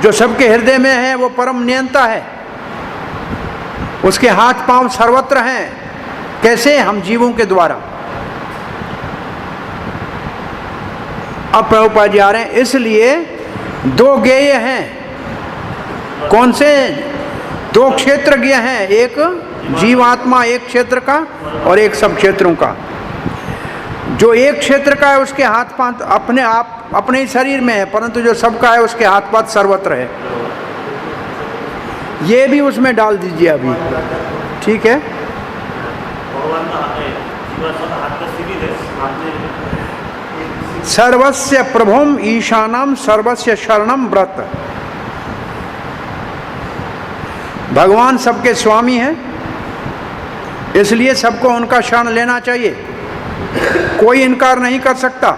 जो सबके हृदय में है वो परम नियंता है, उसके हाथ पांव सर्वत्र हैं। कैसे? हम जीवों के द्वारा। अब प्रभुपाद जी आ रहे हैं, इसलिए दो ज्ञेय हैं। कौन से? दो क्षेत्र ज्ञेय हैं, एक जीवात्मा एक क्षेत्र का और एक सब क्षेत्रों का। जो एक क्षेत्र का है उसके हाथ पांव अपने आप अपने ही शरीर में है, परंतु जो सबका है उसके हाथ पांव सर्वत्र है। ये भी उसमें डाल दीजिए अभी, ठीक है। सर्वस्य प्रभुम ईशानम सर्वस्य शरणम व्रत। भगवान सबके स्वामी हैं, इसलिए सबको उनका शरण लेना चाहिए। कोई इनकार नहीं कर सकता।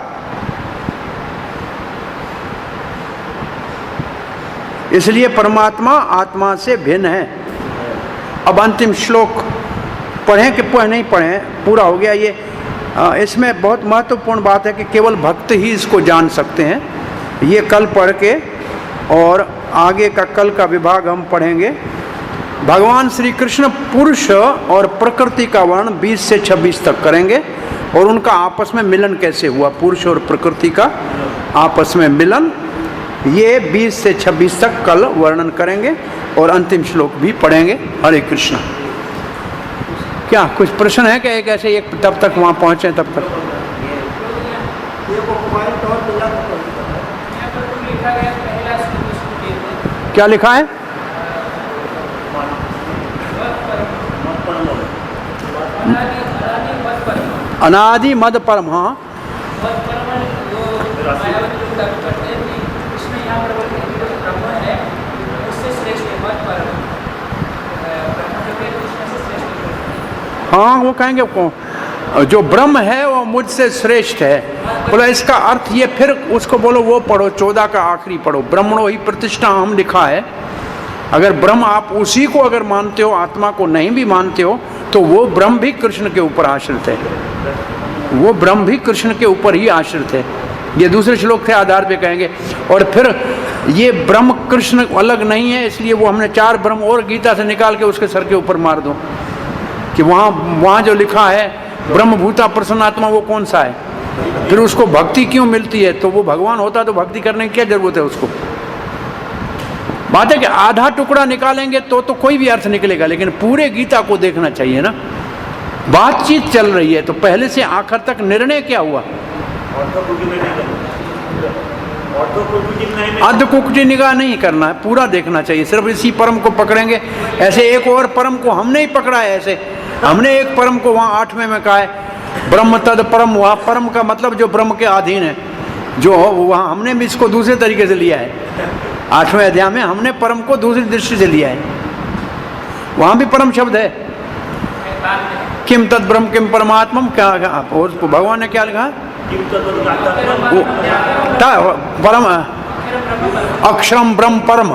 इसलिए परमात्मा आत्मा से भिन्न है। अब अंतिम श्लोक पढ़ें कि नहीं पढ़ें? पूरा हो गया ये। इसमें बहुत महत्वपूर्ण बात है कि केवल भक्त ही इसको जान सकते हैं। ये कल पढ़ के और आगे का कल का विभाग हम पढ़ेंगे। भगवान श्री कृष्ण पुरुष और प्रकृति का वर्णन 20 से 26 तक करेंगे और उनका आपस में मिलन कैसे हुआ, पुरुष और प्रकृति का आपस में मिलन, ये 20 से 26 तक कल वर्णन करेंगे और अंतिम श्लोक भी पढ़ेंगे। हरे कृष्ण। क्या कुछ प्रश्न है क्या? एक ऐसे एक तब तक वहाँ पहुँचे तब तक क्या लिखा है? अनादि मद परम। हाँ, हाँ वो कहेंगे जो ब्रह्म है वो मुझसे श्रेष्ठ है। बोला इसका अर्थ ये, फिर उसको बोलो वो पढ़ो 14 का आखिरी पढ़ो। ब्रह्मणो ही प्रतिष्ठा हम लिखा है, अगर ब्रह्म आप उसी को अगर मानते हो, आत्मा को नहीं भी मानते हो, तो वो ब्रह्म भी कृष्ण के ऊपर आश्रित है, वो ब्रह्म भी कृष्ण के ऊपर ही आश्रित है। ये दूसरे श्लोक के आधार पे कहेंगे। और फिर ये ब्रह्म कृष्ण अलग नहीं है, इसलिए वो हमने 4 ब्रह्म और गीता से निकाल के उसके सर के ऊपर मार दो कि वहाँ जो लिखा है ब्रह्म भूता प्रसन्नात्मा, वो कौन सा है? फिर उसको भक्ति क्यों मिलती है? तो वो भगवान होता तो भक्ति करने की क्या जरूरत है उसको? बात है कि आधा टुकड़ा निकालेंगे तो कोई भी अर्थ निकलेगा, लेकिन पूरे गीता को देखना चाहिए ना। बातचीत चल रही है तो पहले से आखिर तक निर्णय क्या हुआ? अर्धकुटी निगाह नहीं करना है, पूरा देखना चाहिए। सिर्फ इसी परम को पकड़ेंगे, ऐसे एक और परम को हमने ही पकड़ा है। ऐसे हमने एक परम को वहाँ 8वें में कहा है ब्रह्म तद परम, वहाँ परम का मतलब जो ब्रह्म के अधीन है, जो वहाँ हमने भी इसको दूसरे तरीके से लिया है। 8वें अध्याय में हमने परम को दूसरी दृष्टि से लिया है, वहाँ भी परम शब्द है। किम तद ब्रह्म किम परमात्मम, क्या और भगवान ने क्या लिखा? परम अक्षरम ब्रह्म परम।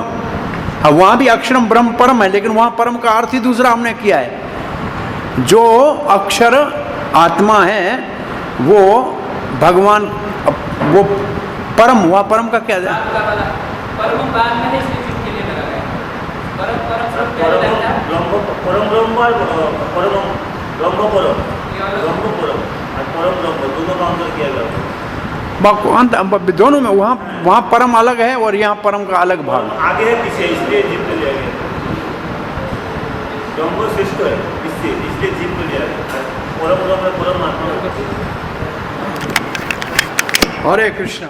वहाँ भी अक्षरम ब्रह्म परम है, लेकिन वहाँ परम का अर्थ ही दूसरा हमने किया है। जो अक्षर आत्मा है वो भगवान, वो परम हुआ। परम का क्या है? दोनों में वहाँ परम अलग है और यहाँ परम का अलग भाग आगे है, पीछे, इसलिए जीप में लिया गया। ब्रह्म श्रेष्ठ है इसलिए जीप में लिया गया। परम आत्मा। हरे कृष्ण।